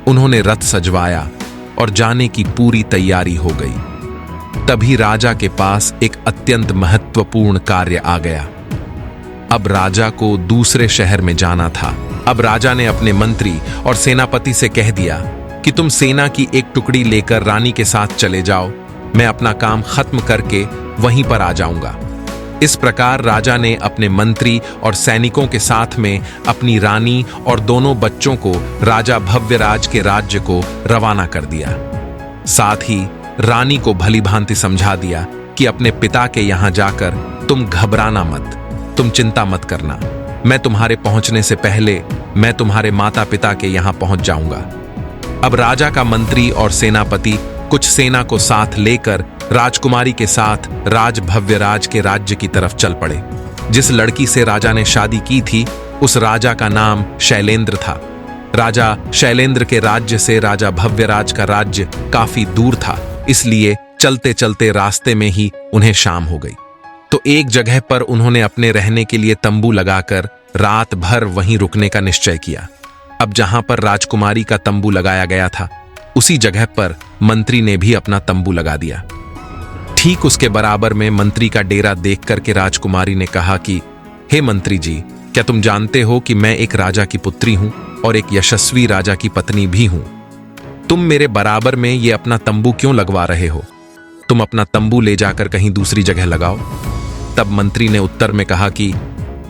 उन्होंने रथ सजवाया और जाने की पूरी तैयारी हो गई। तभी राजा के पास एक अत्यंत महत्वपूर्ण कार्य आ गया। अब राजा को दूसरे शहर में जाना था। अब राजा ने अपने मंत्री और सेनापति से कह दिया कि तुम सेना की एक टुकड़ी लेकर रानी के साथ चले जाओ, मैं अपना काम खत्म करके वहीं पर आ जाऊंगा। इस प्रकार राजा ने अपने मंत्री और सैनिकों के साथ में अपनी रानी और दोनों बच्चों को राजा भव्यराज के राज्य को रवाना कर दिया। साथ ही रानी को भली भांति समझा दिया कि अपने पिता के यहां जाकर तुम घबराना मत, तुम चिंता मत करना, मैं तुम्हारे पहुंचने से पहले मैं तुम्हारे माता पिता के यहां पहुंच जाऊंगा। अब राजा का मंत्री और सेनापति कुछ सेना को साथ लेकर राजकुमारी के साथ राज भव्यराज के राज्य की तरफ चल पड़े। जिस लड़की से राजा ने शादी की थी उस राजा का नाम शैलेंद्र था। राजा शैलेंद्र के राज्य से राजा भव्यराज का राज्य काफी दूर था, इसलिए चलते चलते रास्ते में ही उन्हें शाम हो गई। तो एक जगह पर उन्होंने अपने रहने के लिए तंबू लगाकर रात भर वहीं रुकने का निश्चय किया। अब जहां पर राजकुमारी का तंबू लगाया गया था उसी जगह पर मंत्री ने भी अपना तंबू लगा दिया। ठीक उसके बराबर में मंत्री का डेरा देख करके राजकुमारी ने कहा कि हे मंत्री जी, क्या तुम जानते हो कि मैं एक राजा की पुत्री हूं और एक यशस्वी राजा की पत्नी भी हूं। तुम मेरे बराबर में ये अपना तंबू क्यों लगवा रहे हो? तुम अपना तंबू ले जाकर कहीं दूसरी जगह लगाओ। तब मंत्री ने उत्तर में कहा कि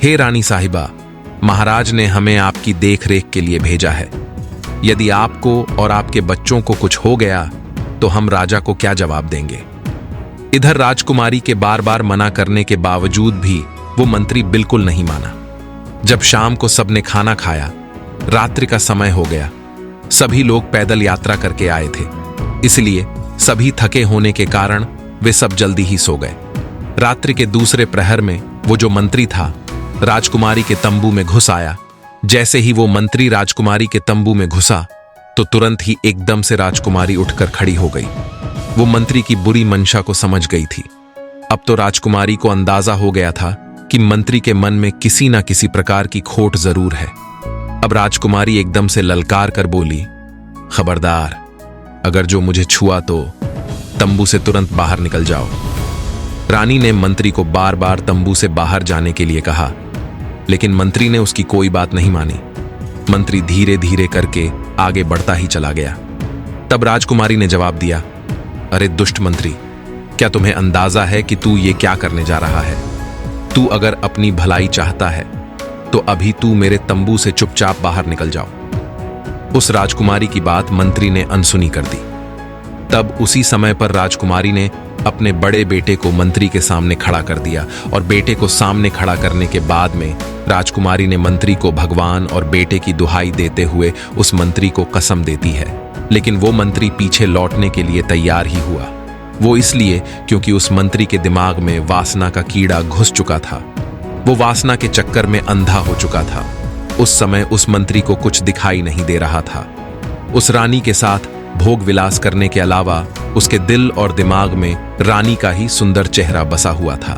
हे रानी साहिबा, महाराज ने हमें आपकी देखरेख के लिए भेजा है। यदि आपको और आपके बच्चों को कुछ हो गया तो हम राजा को क्या जवाब देंगे? इधर राजकुमारी के बार बार मना करने के बावजूद भी वो मंत्री बिल्कुल नहीं माना। जब शाम को सबने खाना खाया, रात्रि का समय हो गया, सभी लोग पैदल यात्रा करके आए थे, इसलिए सभी थके होने के कारण वे सब जल्दी ही सो गए। रात्रि के दूसरे प्रहर में वो जो मंत्री था राजकुमारी के तंबू में घुस आया। जैसे ही वो मंत्री राजकुमारी के तंबू में घुसा तो तुरंत ही एकदम से राजकुमारी उठकर खड़ी हो गई। वो मंत्री की बुरी मंशा को समझ गई थी। अब तो राजकुमारी को अंदाजा हो गया था कि मंत्री के मन में किसी ना किसी प्रकार की खोट जरूर है। अब राजकुमारी एकदम से ललकार कर बोली, खबरदार, अगर जो मुझे छुआ तो तंबू से तुरंत बाहर निकल जाओ। रानी ने मंत्री को बार बार तंबू से बाहर जाने के लिए कहा, लेकिन मंत्री ने उसकी कोई बात नहीं मानी। मंत्री धीरे धीरे करके आगे बढ़ता ही चला गया। तब राजकुमारी ने जवाब दिया, अरे दुष्ट मंत्री, क्या तुम्हें अंदाजा है कि तू ये क्या करने जा रहा है? तू अगर अपनी भलाई चाहता है तो अभी तू मेरे तंबू से चुपचाप बाहर निकल जाओ। उस राजकुमारी की बात मंत्री ने अनसुनी कर दी। तब उसी समय पर राजकुमारी ने अपने बड़े बेटे को मंत्री के सामने खड़ा कर दिया और बेटे को सामने खड़ा करने के बाद में राजकुमारी ने मंत्री को भगवान और बेटे की दुहाई देते हुए उस मंत्री को कसम देती है। लेकिन वो मंत्री पीछे लौटने के लिए तैयार ही हुआ। वो इसलिए क्योंकि उस मंत्री के दिमाग में वासना का कीड़ा घुस चुका था। वो वासना के चक्कर में अंधा हो चुका था। उस समय उस मंत्री को कुछ दिखाई नहीं दे रहा था। उस रानी के साथ भोग विलास करने के अलावा उसके दिल और दिमाग में रानी का ही सुंदर चेहरा बसा हुआ था।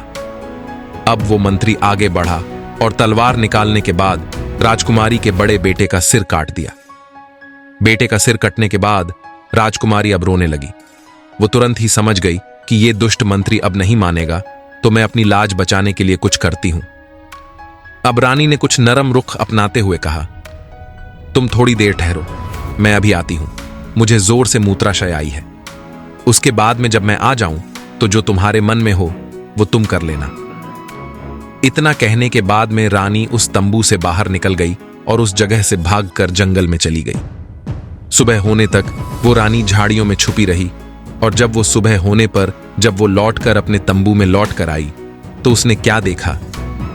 अब वो मंत्री आगे बढ़ा और तलवार निकालने के बाद राजकुमारी के बड़े बेटे का सिर काट दिया। बेटे का सिर कटने के बाद राजकुमारी अब रोने लगी। वो तुरंत ही समझ गई कि ये दुष्ट मंत्री अब नहीं मानेगा, तो मैं अपनी लाज बचाने के लिए कुछ करती हूं। अब रानी ने कुछ नरम रुख अपनाते हुए कहा, तुम थोड़ी देर ठहरो, मैं अभी आती हूं, मुझे जोर से मूत्राशय आई है। उसके बाद में जब मैं आ जाऊं तो जो तुम्हारे मन में हो वो तुम कर लेना। इतना कहने के बाद में रानी उस तंबू से बाहर निकल गई और उस जगह से भागकर जंगल में चली गई। सुबह होने तक वो रानी झाड़ियों में छुपी रही, और जब वो सुबह होने पर जब वो लौटकर अपने तंबू में लौट कर आई तो उसने क्या देखा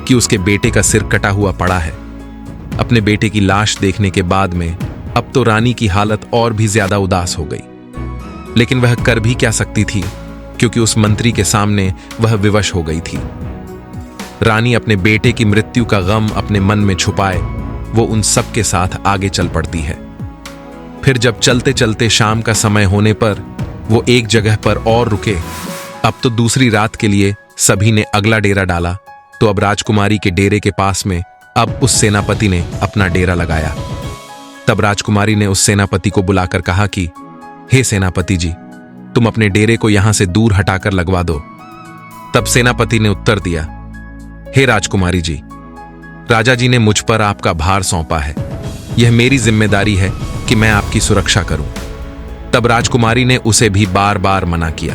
कि उसके बेटे का सिर कटा हुआ पड़ा है। अपने बेटे की लाश देखने के बाद में अब तो रानी की हालत और भी ज्यादा उदास हो गई, लेकिन वह कर भी क्या सकती थी, क्योंकि उस मंत्री के सामने वह विवश हो गई थी। रानी अपने बेटे की मृत्यु का गम अपने मन में छुपाए वो उन सब के साथ आगे चल पड़ती है। फिर जब चलते चलते शाम का समय होने पर वो एक जगह पर और रुके। अब तो दूसरी रात के लिए सभी ने अगला डेरा डाला, तो अब राजकुमारी के डेरे के पास में अब उस सेनापति ने अपना डेरा लगाया। तब राजकुमारी ने उस सेनापति को बुलाकर कहा कि हे सेनापति जी, तुम अपने डेरे को यहां से दूर हटाकर लगवा दो। तब सेनापति ने उत्तर दिया, हे राजकुमारी जी, राजा जी ने मुझ पर आपका भार सौंपा है। यह मेरी जिम्मेदारी है कि मैं आपकी सुरक्षा करूं। तब राजकुमारी ने उसे भी बार बार मना किया,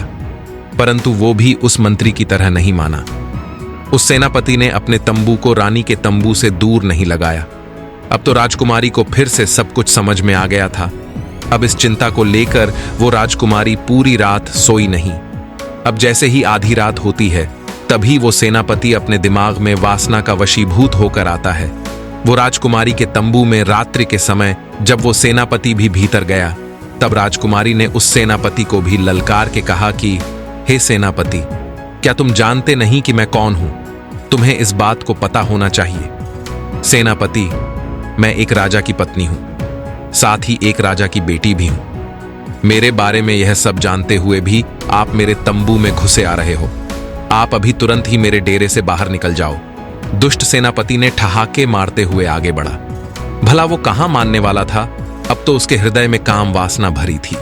परंतु वो भी उस मंत्री की तरह नहीं माना। उस सेनापति ने अपने तंबू को रानी के तंबू से दूर नहीं लगाया। अब तो राजकुमारी को फिर से सब कुछ समझ में आ गया था। अब इस चिंता को लेकर वो राजकुमारी पूरी रात सोई नहीं। अब जैसे ही आधी रात होती है तभी वो सेनापति अपने दिमाग में वासना का वशीभूत होकर आता है। वो राजकुमारी के तंबू में रात्रि के समय जब वो सेनापति भी भीतर गया, तब राजकुमारी ने उस सेनापति को भी ललकार के कहा कि हे सेनापति, क्या तुम जानते नहीं कि मैं कौन हूं? तुम्हें इस बात को पता होना चाहिए। सेनापति, मैं एक राजा की पत्नी हूं, साथ ही एक राजा की बेटी भी हूं। मेरे बारे में यह सब जानते हुए भी आप मेरे तंबू में घुसे आ रहे हो। आप अभी तुरंत ही मेरे डेरे से बाहर निकल जाओ। दुष्ट सेनापति ने ठहाके मारते हुए आगे बढ़ा। भला वो कहां मानने वाला था? अब तो उसके हृदय में काम वासना भरी थी।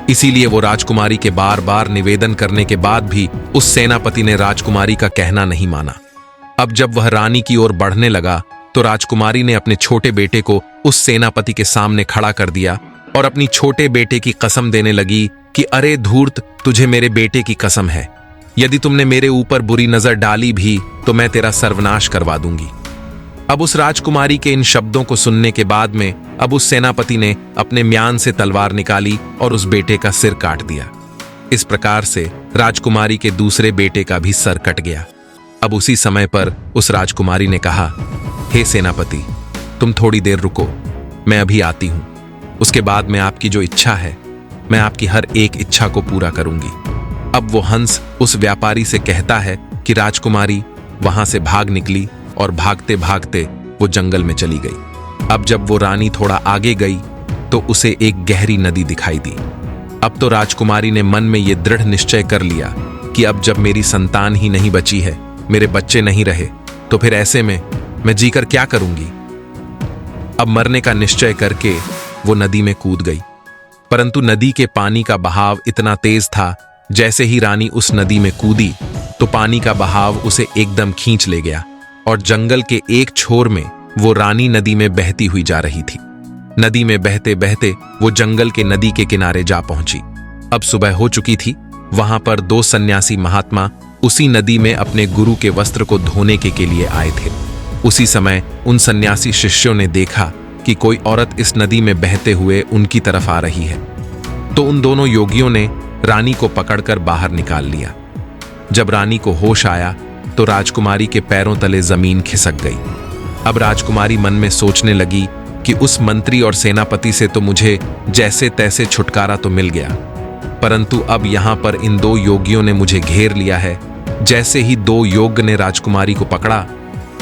इसीलिए वो राजकुमारी के बार बार निवेदन करने के बाद भी उस सेनापति ने राजकुमारी का कहना नहीं माना। अब जब वह रानी की ओर बढ़ने लगा तो राजकुमारी ने अपने छोटे बेटे को उस सेनापति के सामने खड़ा कर दिया और अपनी छोटे बेटे की कसम देने लगी कि अरे धूर्त, तुझे मेरे बेटे की कसम है, यदि तुमने मेरे ऊपर बुरी नजर डाली भी तो मैं तेरा सर्वनाश करवा दूंगी। अब उस राजकुमारी के इन शब्दों को सुनने के बाद में अब उस सेनापति ने अपने म्यान से तलवार निकाली और उस बेटे का सिर काट दिया। इस प्रकार से राजकुमारी के दूसरे बेटे का भी सर कट गया। अब उसी समय पर उस राजकुमारी ने कहा, हे सेनापति, तुम थोड़ी देर रुको, मैं अभी आती हूं। उसके बाद में आपकी जो इच्छा है मैं आपकी हर एक इच्छा को पूरा करूंगी। अब वो हंस उस व्यापारी से कहता है कि राजकुमारी वहां से भाग निकली और भागते भागते वो जंगल में चली गई। अब जब वो रानी थोड़ा आगे गई तो उसे एक गहरी नदी दिखाई दी। अब तो राजकुमारी ने मन में ये दृढ़ निश्चय कर लिया कि अब जब मेरी संतान ही नहीं बची है, मेरे बच्चे नहीं रहे, तो फिर ऐसे में मैं जीकर क्या करूंगी। अब मरने का निश्चय करके वो नदी में कूद गई, परंतु नदी के पानी का बहाव इतना तेज था, जैसे ही रानी उस नदी में कूदी तो पानी का बहाव उसे एकदम खींच ले गया और जंगल के एक छोर में वो रानी नदी में बहती हुई जा रही थी। नदी में बहते बहते वो जंगल के नदी के किनारे जा पहुंची। अब सुबह हो चुकी थी। वहां पर दो सन्यासी महात्मा उसी नदी में अपने गुरु के वस्त्र को धोने के लिए आए थे। उसी समय उन सन्यासी शिष्यों ने देखा कि कोई औरत इस नदी में बहते हुए उनकी तरफ आ रही है, तो उन दोनों योगियों ने रानी को पकड़कर बाहर निकाल लिया। जब रानी को होश आया तो राजकुमारी के पैरों तले जमीन खिसक गई। अब राजकुमारी मन में सोचने लगी कि उस मंत्री और सेनापति से तो मुझे जैसे तैसे छुटकारा तो मिल गया, परंतु अब यहां पर इन दो योगियों ने मुझे घेर लिया है। जैसे ही दो योग्य ने राजकुमारी को पकड़ा,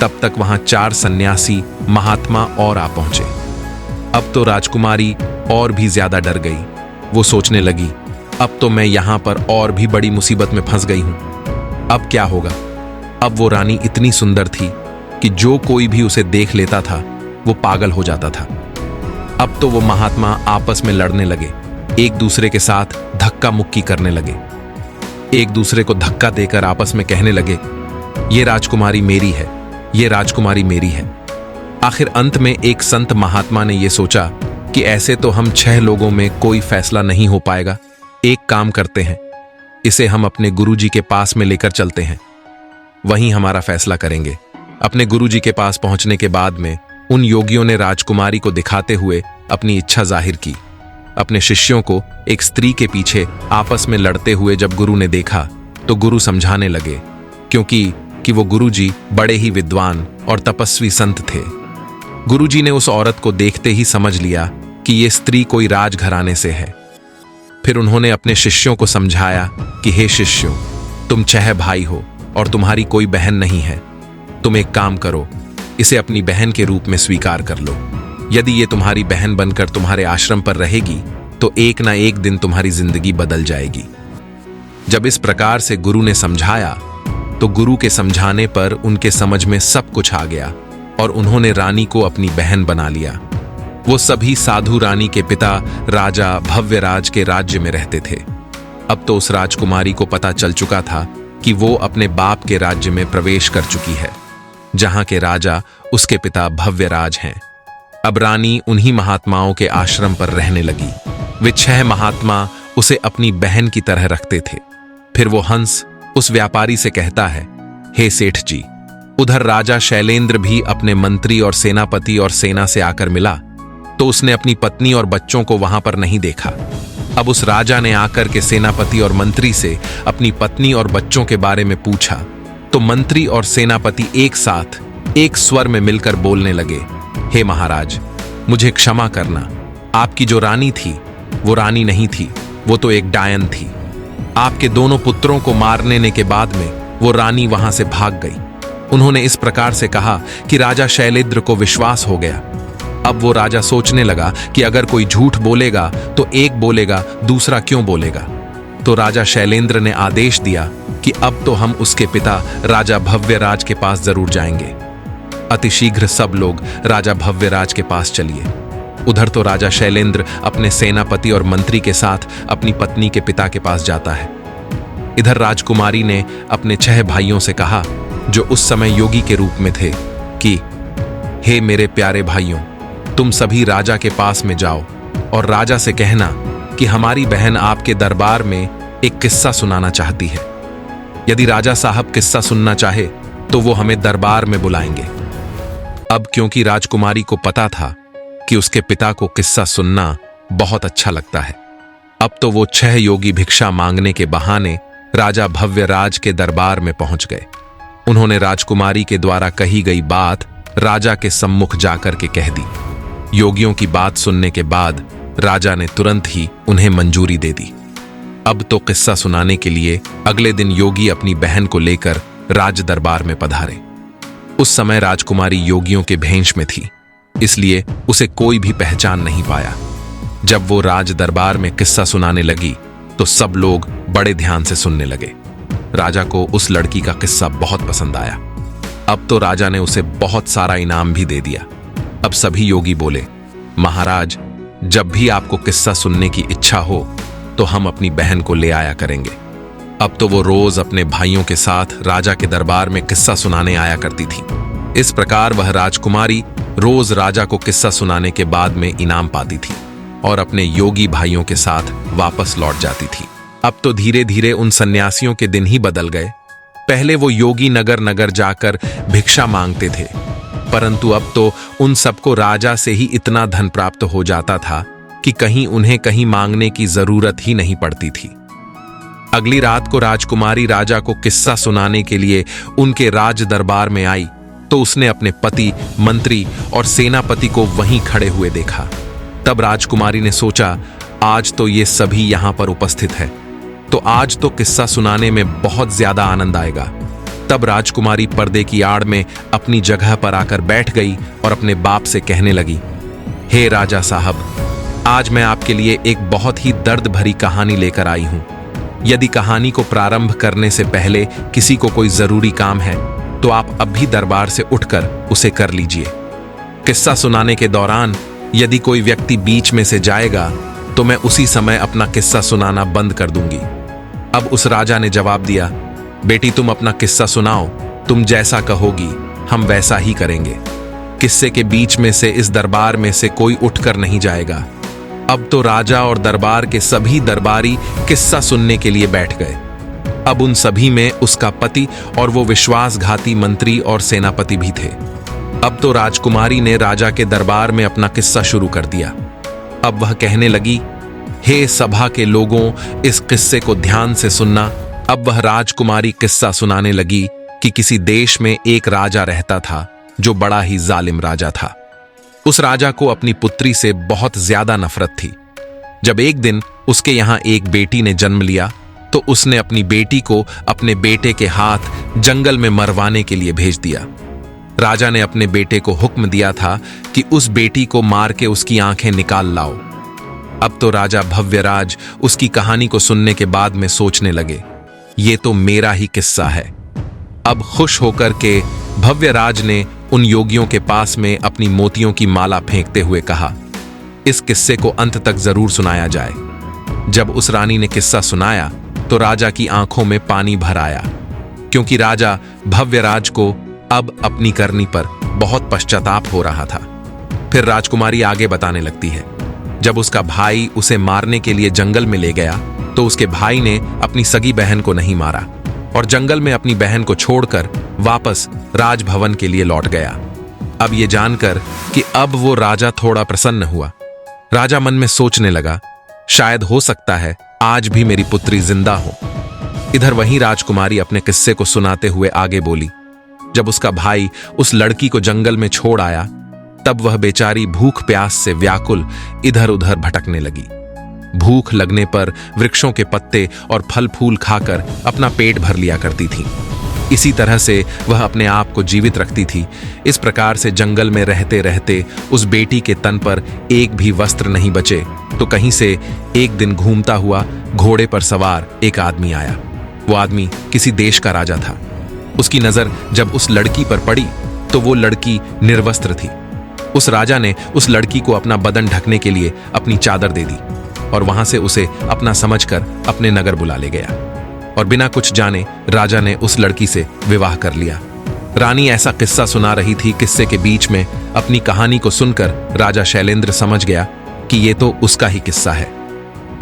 तब तक वहां 4 सन्यासी महात्मा और आ पहुंचे। अब तो राजकुमारी और भी ज्यादा डर गई। वो सोचने लगी, अब तो मैं यहां पर और भी बड़ी मुसीबत में फंस गई हूं। अब क्या होगा? अब वो रानी इतनी सुंदर थी कि जो कोई भी उसे देख लेता था वो पागल हो जाता था। अब तो वो महात्मा आपस में लड़ने लगे, एक दूसरे के साथ धक्का मुक्की करने लगे, एक दूसरे को धक्का देकर आपस में कहने लगे, ये राजकुमारी मेरी है, ये राजकुमारी मेरी है। आखिर अंत में एक संत महात्मा ने यह सोचा कि ऐसे तो हम 6 लोगों में कोई फैसला नहीं हो पाएगा। एक काम करते हैं, इसे हम अपने गुरुजी के पास में लेकर चलते हैं, वहीं हमारा फैसला करेंगे। अपने गुरुजी के पास पहुंचने के बाद में उन योगियों ने राजकुमारी को दिखाते हुए अपनी इच्छा जाहिर की अपने शिष्यों को एक स्त्री के पीछे आपस में लड़ते हुए जब गुरु ने देखा तो गुरु समझाने लगे, क्योंकि वो गुरुजी बड़े ही विद्वान और तपस्वी संत थे। गुरुजी ने उस औरत को देखते ही समझ लिया कि ये स्त्री कोई राजघराने से है। फिर उन्होंने अपने शिष्यों को समझाया कि हे शिष्यों, तुम 6 भाई हो और तुम्हारी कोई बहन नहीं है। तुम एक काम करो, इसे अपनी बहन के रूप में स्वीकार कर लो। यदि ये तुम्हारी बहन बनकर तुम्हारे आश्रम पर रहेगी तो एक ना एक दिन तुम्हारी जिंदगी बदल जाएगी। जब इस प्रकार से गुरु ने समझाया तो गुरु के समझाने पर उनके समझ में सब कुछ आ गया और उन्होंने रानी को अपनी बहन बना लिया। वो सभी साधु रानी के पिता राजा भव्यराज के राज्य में रहते थे। अब तो उस राजकुमारी को पता चल चुका था कि वो अपने बाप के राज्य में प्रवेश कर चुकी है, जहां के राजा उसके पिता भव्यराज हैं। अब रानी उन्हीं महात्माओं के आश्रम पर रहने लगी। वे 6 महात्मा उसे अपनी बहन की तरह रखते थे। फिर वो हंस उस व्यापारी से कहता है, हे सेठ जी, उधर राजा शैलेंद्र भी अपने मंत्री और सेनापति और सेना से आकर मिला तो उसने अपनी पत्नी और बच्चों को वहां पर नहीं देखा। अब उस राजा ने आकर के सेनापति और मंत्री से अपनी पत्नी और बच्चों के बारे में पूछा तो मंत्री और सेनापति एक साथ एक स्वर में मिलकर बोलने लगे, हे महाराज, मुझे क्षमा करना, आपकी जो रानी थी वो रानी नहीं थी, वो तो एक डायन थी। आपके दोनों पुत्रों को मार लेने के बाद में वो रानी वहां से भाग गई। उन्होंने इस प्रकार से कहा कि राजा शैलेंद्र को विश्वास हो गया। अब वो राजा सोचने लगा कि अगर कोई झूठ बोलेगा तो एक बोलेगा, दूसरा क्यों बोलेगा। तो राजा शैलेंद्र ने आदेश दिया कि अब तो हम उसके पिता राजा भव्यराज के पास जरूर जाएंगे। अतिशीघ्र सब लोग राजा भव्यराज के पास चलिए। उधर तो राजा शैलेंद्र अपने सेनापति और मंत्री के साथ अपनी पत्नी के पिता के पास जाता है। इधर राजकुमारी ने अपने 6 भाइयों से कहा, जो उस समय योगी के रूप में थे, कि हे मेरे प्यारे भाइयों, तुम सभी राजा के पास में जाओ और राजा से कहना कि हमारी बहन आपके दरबार में एक किस्सा सुनाना चाहती है। यदि राजा साहब किस्सा सुनना चाहे तो वो हमें दरबार में बुलाएंगे। अब क्योंकि राजकुमारी को पता था कि उसके पिता को किस्सा सुनना बहुत अच्छा लगता है, अब तो वो 6 योगी भिक्षा मांगने के बहाने राजा भव्यराज के दरबार में पहुंच गए। उन्होंने राजकुमारी के द्वारा कही गई बात राजा के सम्मुख जाकर के कह दी। योगियों की बात सुनने के बाद राजा ने तुरंत ही उन्हें मंजूरी दे दी। अब तो किस्सा सुनाने के लिए अगले दिन योगी अपनी बहन को लेकर राज दरबार में पधारे। उस समय राजकुमारी योगियों के भेष में थी, इसलिए उसे कोई भी पहचान नहीं पाया। जब वो राज दरबार में किस्सा सुनाने लगी तो सब लोग बड़े ध्यान से सुनने लगे। राजा को उस लड़की का किस्सा बहुत पसंद आया। अब तो राजा ने उसे बहुत सारा इनाम भी दे दिया। अब सभी योगी बोले, महाराज, जब भी आपको किस्सा सुनने की इच्छा हो तो हम अपनी बहन को ले आया करेंगे। अब तो वो रोज अपने भाइयों के साथ राजा के दरबार में किस्सा सुनाने आया करती थी। इस प्रकार वह राजकुमारी रोज राजा को किस्सा सुनाने के बाद में इनाम पाती थी और अपने योगी भाइयों के साथ वापस लौट जाती थी। अब तो धीरे धीरे उन सन्यासियों के दिन ही बदल गए। पहले वो योगी नगर नगर जाकर भिक्षा मांगते थे, परंतु अब तो उन सबको राजा से ही इतना धन प्राप्त हो जाता था कि कहीं उन्हें कहीं मांगने की जरूरत ही नहीं पड़ती थी। अगली रात को राजकुमारी राजा को किस्सा सुनाने के लिए उनके राज दरबार में आई तो उसने अपने पति, मंत्री और सेनापति को वहीं खड़े हुए देखा। तब राजकुमारी ने सोचा, आज तो ये सभी यहां पर उपस्थित है, तो आज तो किस्सा सुनाने में बहुत ज्यादा आनंद आएगा। तब राजकुमारी पर्दे की आड़ में अपनी जगह पर आकर बैठ गई और अपने बाप से कहने लगी, हे राजा साहब, आज मैं आपके लिए एक बहुत ही दर्द भरी कहानी लेकर आई हूं। यदि कहानी को प्रारंभ करने से पहले किसी को कोई जरूरी काम है तो आप अब भी दरबार से उठकर उसे कर लीजिए। किस्सा सुनाने के दौरान यदि कोई व्यक्ति बीच में से जाएगा तो मैं उसी समय अपना किस्सा सुनाना बंद कर दूंगी। अब उस राजा ने जवाब दिया, बेटी, तुम अपना किस्सा सुनाओ, तुम जैसा कहोगी हम वैसा ही करेंगे। किस्से के बीच में से इस दरबार में से कोई उठकर नहीं जाएगा। अब तो राजा और दरबार के सभी दरबारी किस्सा सुनने के लिए बैठ गए। अब उन सभी में उसका पति और वो विश्वासघाती मंत्री और सेनापति भी थे। अब तो राजकुमारी ने राजा के दरबार में अपना किस्सा शुरू कर दिया। अब वह कहने लगी हे सभा के लोगों, इस किस्से को ध्यान से सुनना। अब वह राजकुमारी किस्सा सुनाने लगी कि किसी देश में एक राजा रहता था जो बड़ा ही जालिम राजा था। उस राजा को अपनी पुत्री से बहुत ज्यादा नफरत थी। जब एक दिन उसके यहां एक बेटी ने जन्म लिया तो उसने अपनी बेटी को अपने बेटे के हाथ जंगल में मरवाने के लिए भेज दिया। राजा ने अपने बेटे को हुक्म दिया था कि उस बेटी को मार के उसकी आंखें निकाल लाओ। अब तो राजा भव्यराज उसकी कहानी को सुनने के बाद में सोचने लगे, ये तो मेरा ही किस्सा है। अब खुश होकर के भव्यराज ने उन योगियों के पास में अपनी मोतियों की माला फेंकते हुए कहा, इस किस्से को अंत तक जरूर सुनाया जाए। जब उस रानी ने किस्सा सुनाया तो राजा की आंखों में पानी भर आया, क्योंकि राजा भव्यराज को अब अपनी करनी पर बहुत पश्चाताप हो रहा था। फिर राजकुमारी आगे बताने लगती है, जब उसका भाई उसे मारने के लिए जंगल में ले गया तो उसके भाई ने अपनी सगी बहन को नहीं मारा और जंगल में अपनी बहन को छोड़कर वापस राजभवन के लिए लौट गया। अब ये जानकर कि अब वो राजा थोड़ा प्रसन्न हुआ, राजा मन में सोचने लगा, शायद हो सकता है आज भी मेरी पुत्री जिंदा हो। इधर वहीं राजकुमारी अपने किस्से को सुनाते हुए आगे बोली, जब उसका भाई उस लड़की को जंगल में छोड़ आया तब वह बेचारी भूख प्यास से व्याकुल इधर उधर भटकने लगी। भूख लगने पर वृक्षों के पत्ते और फल फूल खाकर अपना पेट भर लिया करती थी। इसी तरह से वह अपने आप को जीवित रखती थी। इस प्रकार से जंगल में रहते रहते उस बेटी के तन पर एक भी वस्त्र नहीं बचे तो कहीं से एक दिन घूमता हुआ घोड़े पर सवार एक आदमी आया। वो आदमी किसी देश का राजा था। उसकी नजर जब उस लड़की पर पड़ी तो वो लड़की निर्वस्त्र थी। उस राजा ने उस लड़की को अपना बदन ढकने के लिए अपनी चादर दे दी और वहां से उसे अपना समझकर अपने नगर बुला ले गया और बिना कुछ जाने राजा ने उस लड़की से विवाह कर लिया। रानी ऐसा किस्सा सुना रही थी। किस्से के बीच में अपनी कहानी को सुनकर राजा शैलेंद्र समझ गया कि ये तो उसका ही किस्सा है।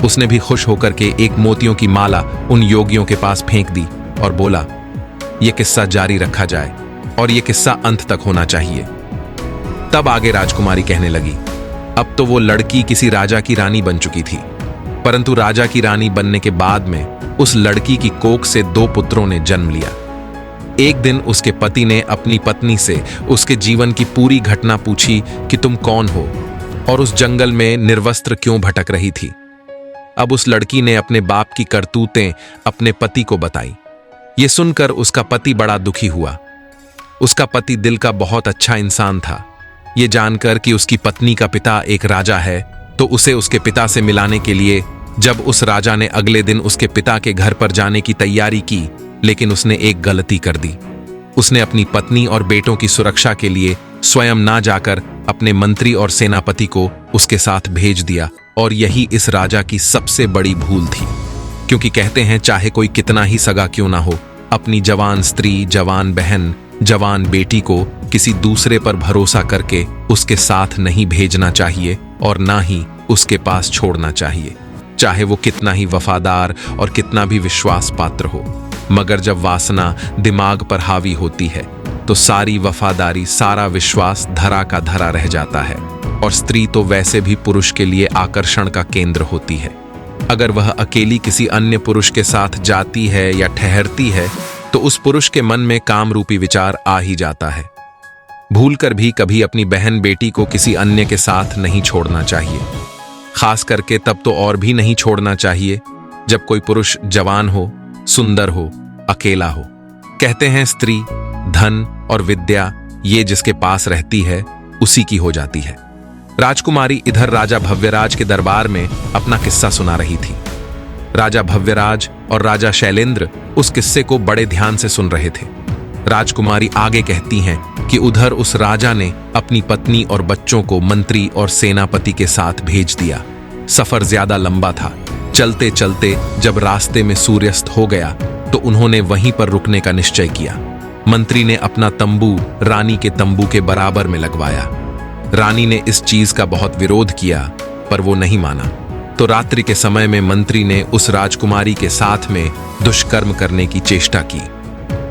उसने भी खुश होकर के एक मोतियों की माला उन योगियों के पास फेंक दी और बोला, ये किस्सा जारी रखा जाए और ये किस्सा अंत तक होना चाहिए। तब आगे राजकुमारी कहने लगी, अब तो वो लड़की किसी राजा की रानी बन चुकी थी, परंतु राजा की रानी बनने के बाद में उस लड़की की कोख से 2 पुत्रों ने जन्म लिया। एक दिन उसके पति ने अपनी पत्नी से उसके जीवन की पूरी घटना पूछी कि तुम कौन हो और उस जंगल में निर्वस्त्र क्यों भटक रही थी। अब उस लड़की ने अपने बाप की करतूतें अपने पति को बताई। ये सुनकर उसका पति बड़ा दुखी हुआ। उसका पति दिल का बहुत अच्छा इंसान था। ये जानकर कि उसकी पत्नी का पिता एक राजा है तो उसे उसके पिता से मिलाने के लिए जब उस राजा ने अगले दिन उसके पिता के घर पर जाने की तैयारी की, लेकिन उसने एक गलती कर दी। उसने अपनी पत्नी और बेटों की सुरक्षा के लिए स्वयं ना जाकर अपने मंत्री और सेनापति को उसके साथ भेज दिया और यही इस राजा की सबसे बड़ी भूल थी, क्योंकि कहते हैं चाहे कोई कितना ही सगा क्यों ना हो, अपनी जवान स्त्री, जवान बहन, जवान बेटी को किसी दूसरे पर भरोसा करके उसके साथ नहीं भेजना चाहिए और ना ही उसके पास छोड़ना चाहिए, चाहे वो कितना ही वफादार और कितना भी विश्वास पात्र हो। मगर जब वासना दिमाग पर हावी होती है तो सारी वफादारी, सारा विश्वास धरा का धरा रह जाता है और स्त्री तो वैसे भी पुरुष के लिए आकर्षण का केंद्र होती है। अगर वह अकेली किसी अन्य पुरुष के साथ जाती है या ठहरती है तो उस पुरुष के मन में काम रूपी विचार आ ही जाता है। भूलकर भी कभी अपनी बहन बेटी को किसी अन्य के साथ नहीं छोड़ना चाहिए, खास करके तब तो और भी नहीं छोड़ना चाहिए जब कोई पुरुष जवान हो, सुंदर हो, अकेला हो। कहते हैं स्त्री, धन और विद्या ये जिसके पास रहती है उसी की हो जाती है। राजकुमारी इधर राजा भव्यराज के दरबार में अपना किस्सा सुना रही थी। राजा भव्यराज और राजा शैलेंद्र उस किस्से को बड़े ध्यान से सुन रहे थे। राजकुमारी आगे कहती हैं कि उधर उस राजा ने अपनी पत्नी और बच्चों को मंत्री और सेनापति के साथ भेज दिया। सफर ज्यादा लंबा था। चलते चलते जब रास्ते में सूर्यास्त हो गया तो उन्होंने वहीं पर रुकने का निश्चय किया। मंत्री ने अपना तंबू रानी के तंबू के बराबर में लगवाया। रानी ने इस चीज का बहुत विरोध किया पर वो नहीं माना, तो रात्रि के समय में मंत्री ने उस राजकुमारी के साथ में दुष्कर्म करने की चेष्टा की,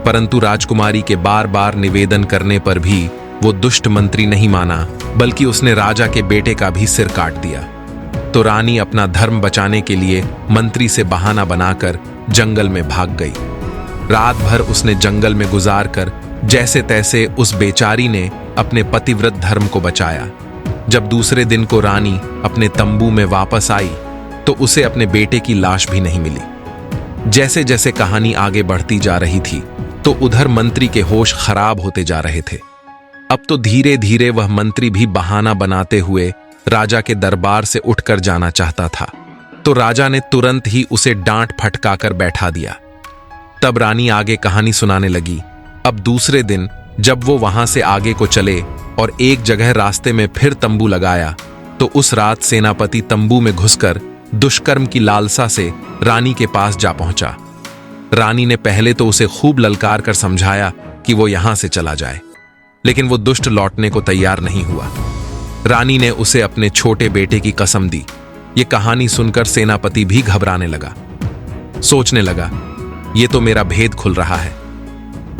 परंतु राजकुमारी के बार बार निवेदन करने पर भी वो दुष्ट मंत्री नहीं माना, बल्कि उसने राजा के बेटे का भी सिर काट दिया। तो रानी अपना धर्म बचाने के लिए मंत्री से बहाना बनाकर जंगल में भाग गई। रात भर उसने जंगल में गुजार कर जैसे तैसे उस बेचारी ने अपने पतिव्रत धर्म को बचाया। जब दूसरे दिन को रानी अपने तंबू में वापस आई तो उसे अपने बेटे की लाश भी नहीं मिली। जैसे जैसे कहानी आगे बढ़ती जा रही थी तो उधर मंत्री के होश खराब होते जा रहे थे। अब तो धीरे धीरे वह मंत्री भी बहाना बनाते हुए राजा के दरबार से उठकर जाना चाहता था, तो राजा ने तुरंत ही उसे डांट फटकाकर बैठा दिया। तब रानी आगे कहानी सुनाने लगी। अब दूसरे दिन जब वो वहां से आगे को चले और एक जगह रास्ते में फिर तंबू लगाया तो उस रात सेनापति तंबू में घुसकर दुष्कर्म की लालसा से रानी के पास जा पहुंचा। रानी ने पहले तो उसे खूब ललकार कर समझाया कि वो यहां से चला जाए, लेकिन वो दुष्ट लौटने को तैयार नहीं हुआ। रानी ने उसे अपने छोटे बेटे की कसम दी। ये कहानी सुनकर सेनापति भी घबराने लगा। सोचने लगा, ये तो मेरा भेद खुल रहा है।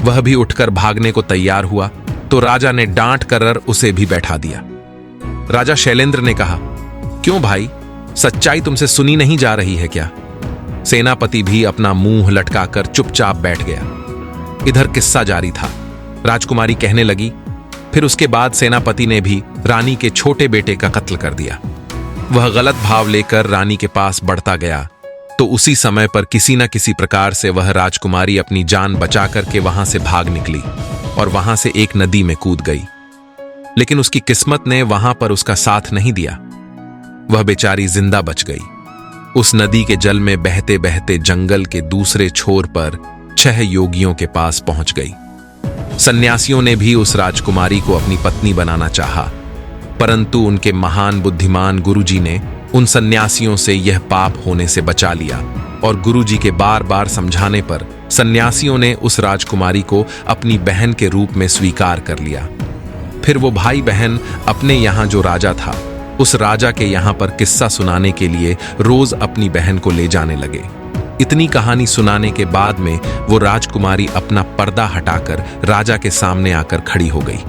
वह भी उठकर भागने को तैयार हुआ तो राजा ने डांट कर उसे भी बैठा दिया। राजा शैलेंद्र ने कहा, क्यों भाई, सच्चाई तुमसे सुनी नहीं जा रही है क्या? सेनापति भी अपना मुंह लटकाकर चुपचाप बैठ गया। इधर किस्सा जारी था। राजकुमारी कहने लगी, फिर उसके बाद सेनापति ने भी रानी के छोटे बेटे का कत्ल कर दिया। वह गलत भाव लेकर रानी के पास बढ़ता गया तो उसी समय पर किसी न किसी प्रकार से वह राजकुमारी अपनी जान बचा करके वहां से भाग निकली और वहां से एक नदी में कूद गई। लेकिन उसकी किस्मत ने वहां पर उसका साथ नहीं दिया। वह बेचारी जिंदा बच गई। उस नदी के जल में बहते बहते जंगल के दूसरे छोर पर 6 योगियों के पास पहुंच गई। सन्यासियों ने भी उस राजकुमारी को अपनी पत्नी बनाना चाहा, परंतु उनके महान बुद्धिमान गुरुजी ने उन सन्यासियों से यह पाप होने से बचा लिया और गुरुजी के बार बार समझाने पर सन्यासियों ने उस राजकुमारी को अपनी बहन के रूप में स्वीकार कर लिया। फिर वो भाई बहन अपने यहाँ जो राजा था उस राजा के यहाँ पर किस्सा सुनाने के लिए रोज अपनी बहन को ले जाने लगे। इतनी कहानी सुनाने के बाद में वो राजकुमारी अपना पर्दा हटाकर राजा के सामने आकर खड़ी हो गई।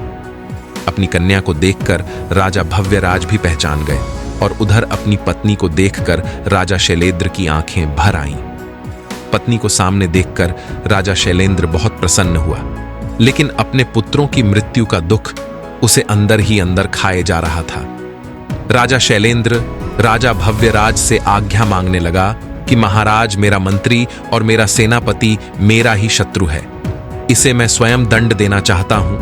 अपनी कन्या को देखकर राजा भव्यराज भी पहचान गए और उधर अपनी पत्नी को देखकर राजा शैलेंद्र की आंखें भर आईं। पत्नी को सामने देखकर राजा शैलेंद्र बहुत प्रसन्न हुआ, लेकिन अपने पुत्रों की मृत्यु का दुख उसे अंदर ही अंदर खाए जा रहा था। राजा शैलेंद्र राजा भव्यराज से आज्ञा मांगने लगा कि महाराज, मेरा मंत्री और मेरा सेनापति मेरा ही शत्रु है, इसे मैं स्वयं दंड देना चाहता हूं।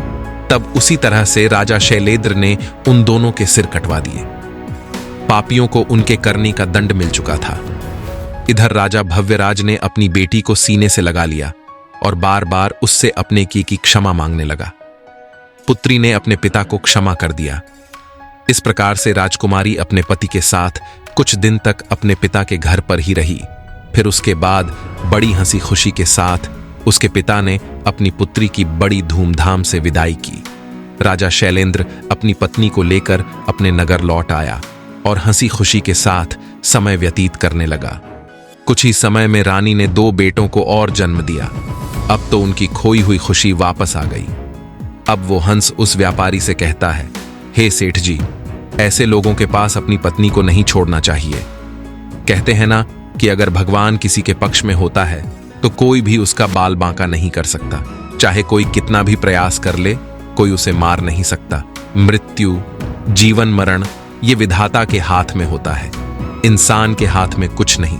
तब उसी तरह से राजा शैलेंद्र ने उन दोनों के सिर कटवा दिए। पापियों को उनके करने का दंड मिल चुका था। इधर राजा भव्यराज ने अपनी बेटी को सीने से लगा लिया और बार बार उससे अपने की क्षमा मांगने लगा। पुत्री ने अपने पिता को क्षमा कर दिया। इस प्रकार से राजकुमारी अपने पति के साथ कुछ दिन तक अपने पिता के घर पर ही रही। फिर उसके बाद बड़ी हंसी खुशी के साथ उसके पिता ने अपनी पुत्री की बड़ी धूमधाम से विदाई की। राजा शैलेंद्र अपनी पत्नी को लेकर अपने नगर लौट आया और हंसी खुशी के साथ समय व्यतीत करने लगा। कुछ ही समय में रानी ने 2 बेटों को और जन्म दिया। अब तो उनकी खोई हुई खुशी वापस आ गई। अब वो हंस उस व्यापारी से कहता है, हे सेठ जी, ऐसे लोगों के पास अपनी पत्नी को नहीं छोड़ना चाहिए। कहते हैं ना कि अगर भगवान किसी के पक्ष में होता है तो कोई भी उसका बाल बांका नहीं कर सकता। चाहे कोई कितना भी प्रयास कर ले, कोई उसे मार नहीं सकता। मृत्यु, जीवन मरण ये विधाता के हाथ में होता है, इंसान के हाथ में कुछ नहीं।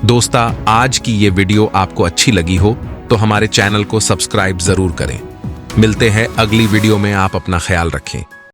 दोस्ता, आज की ये वीडियो आपको अच्छी लगी हो तो हमारे चैनल को सब्सक्राइब जरूर करें। मिलते हैं अगली वीडियो में। आप अपना ख्याल रखें।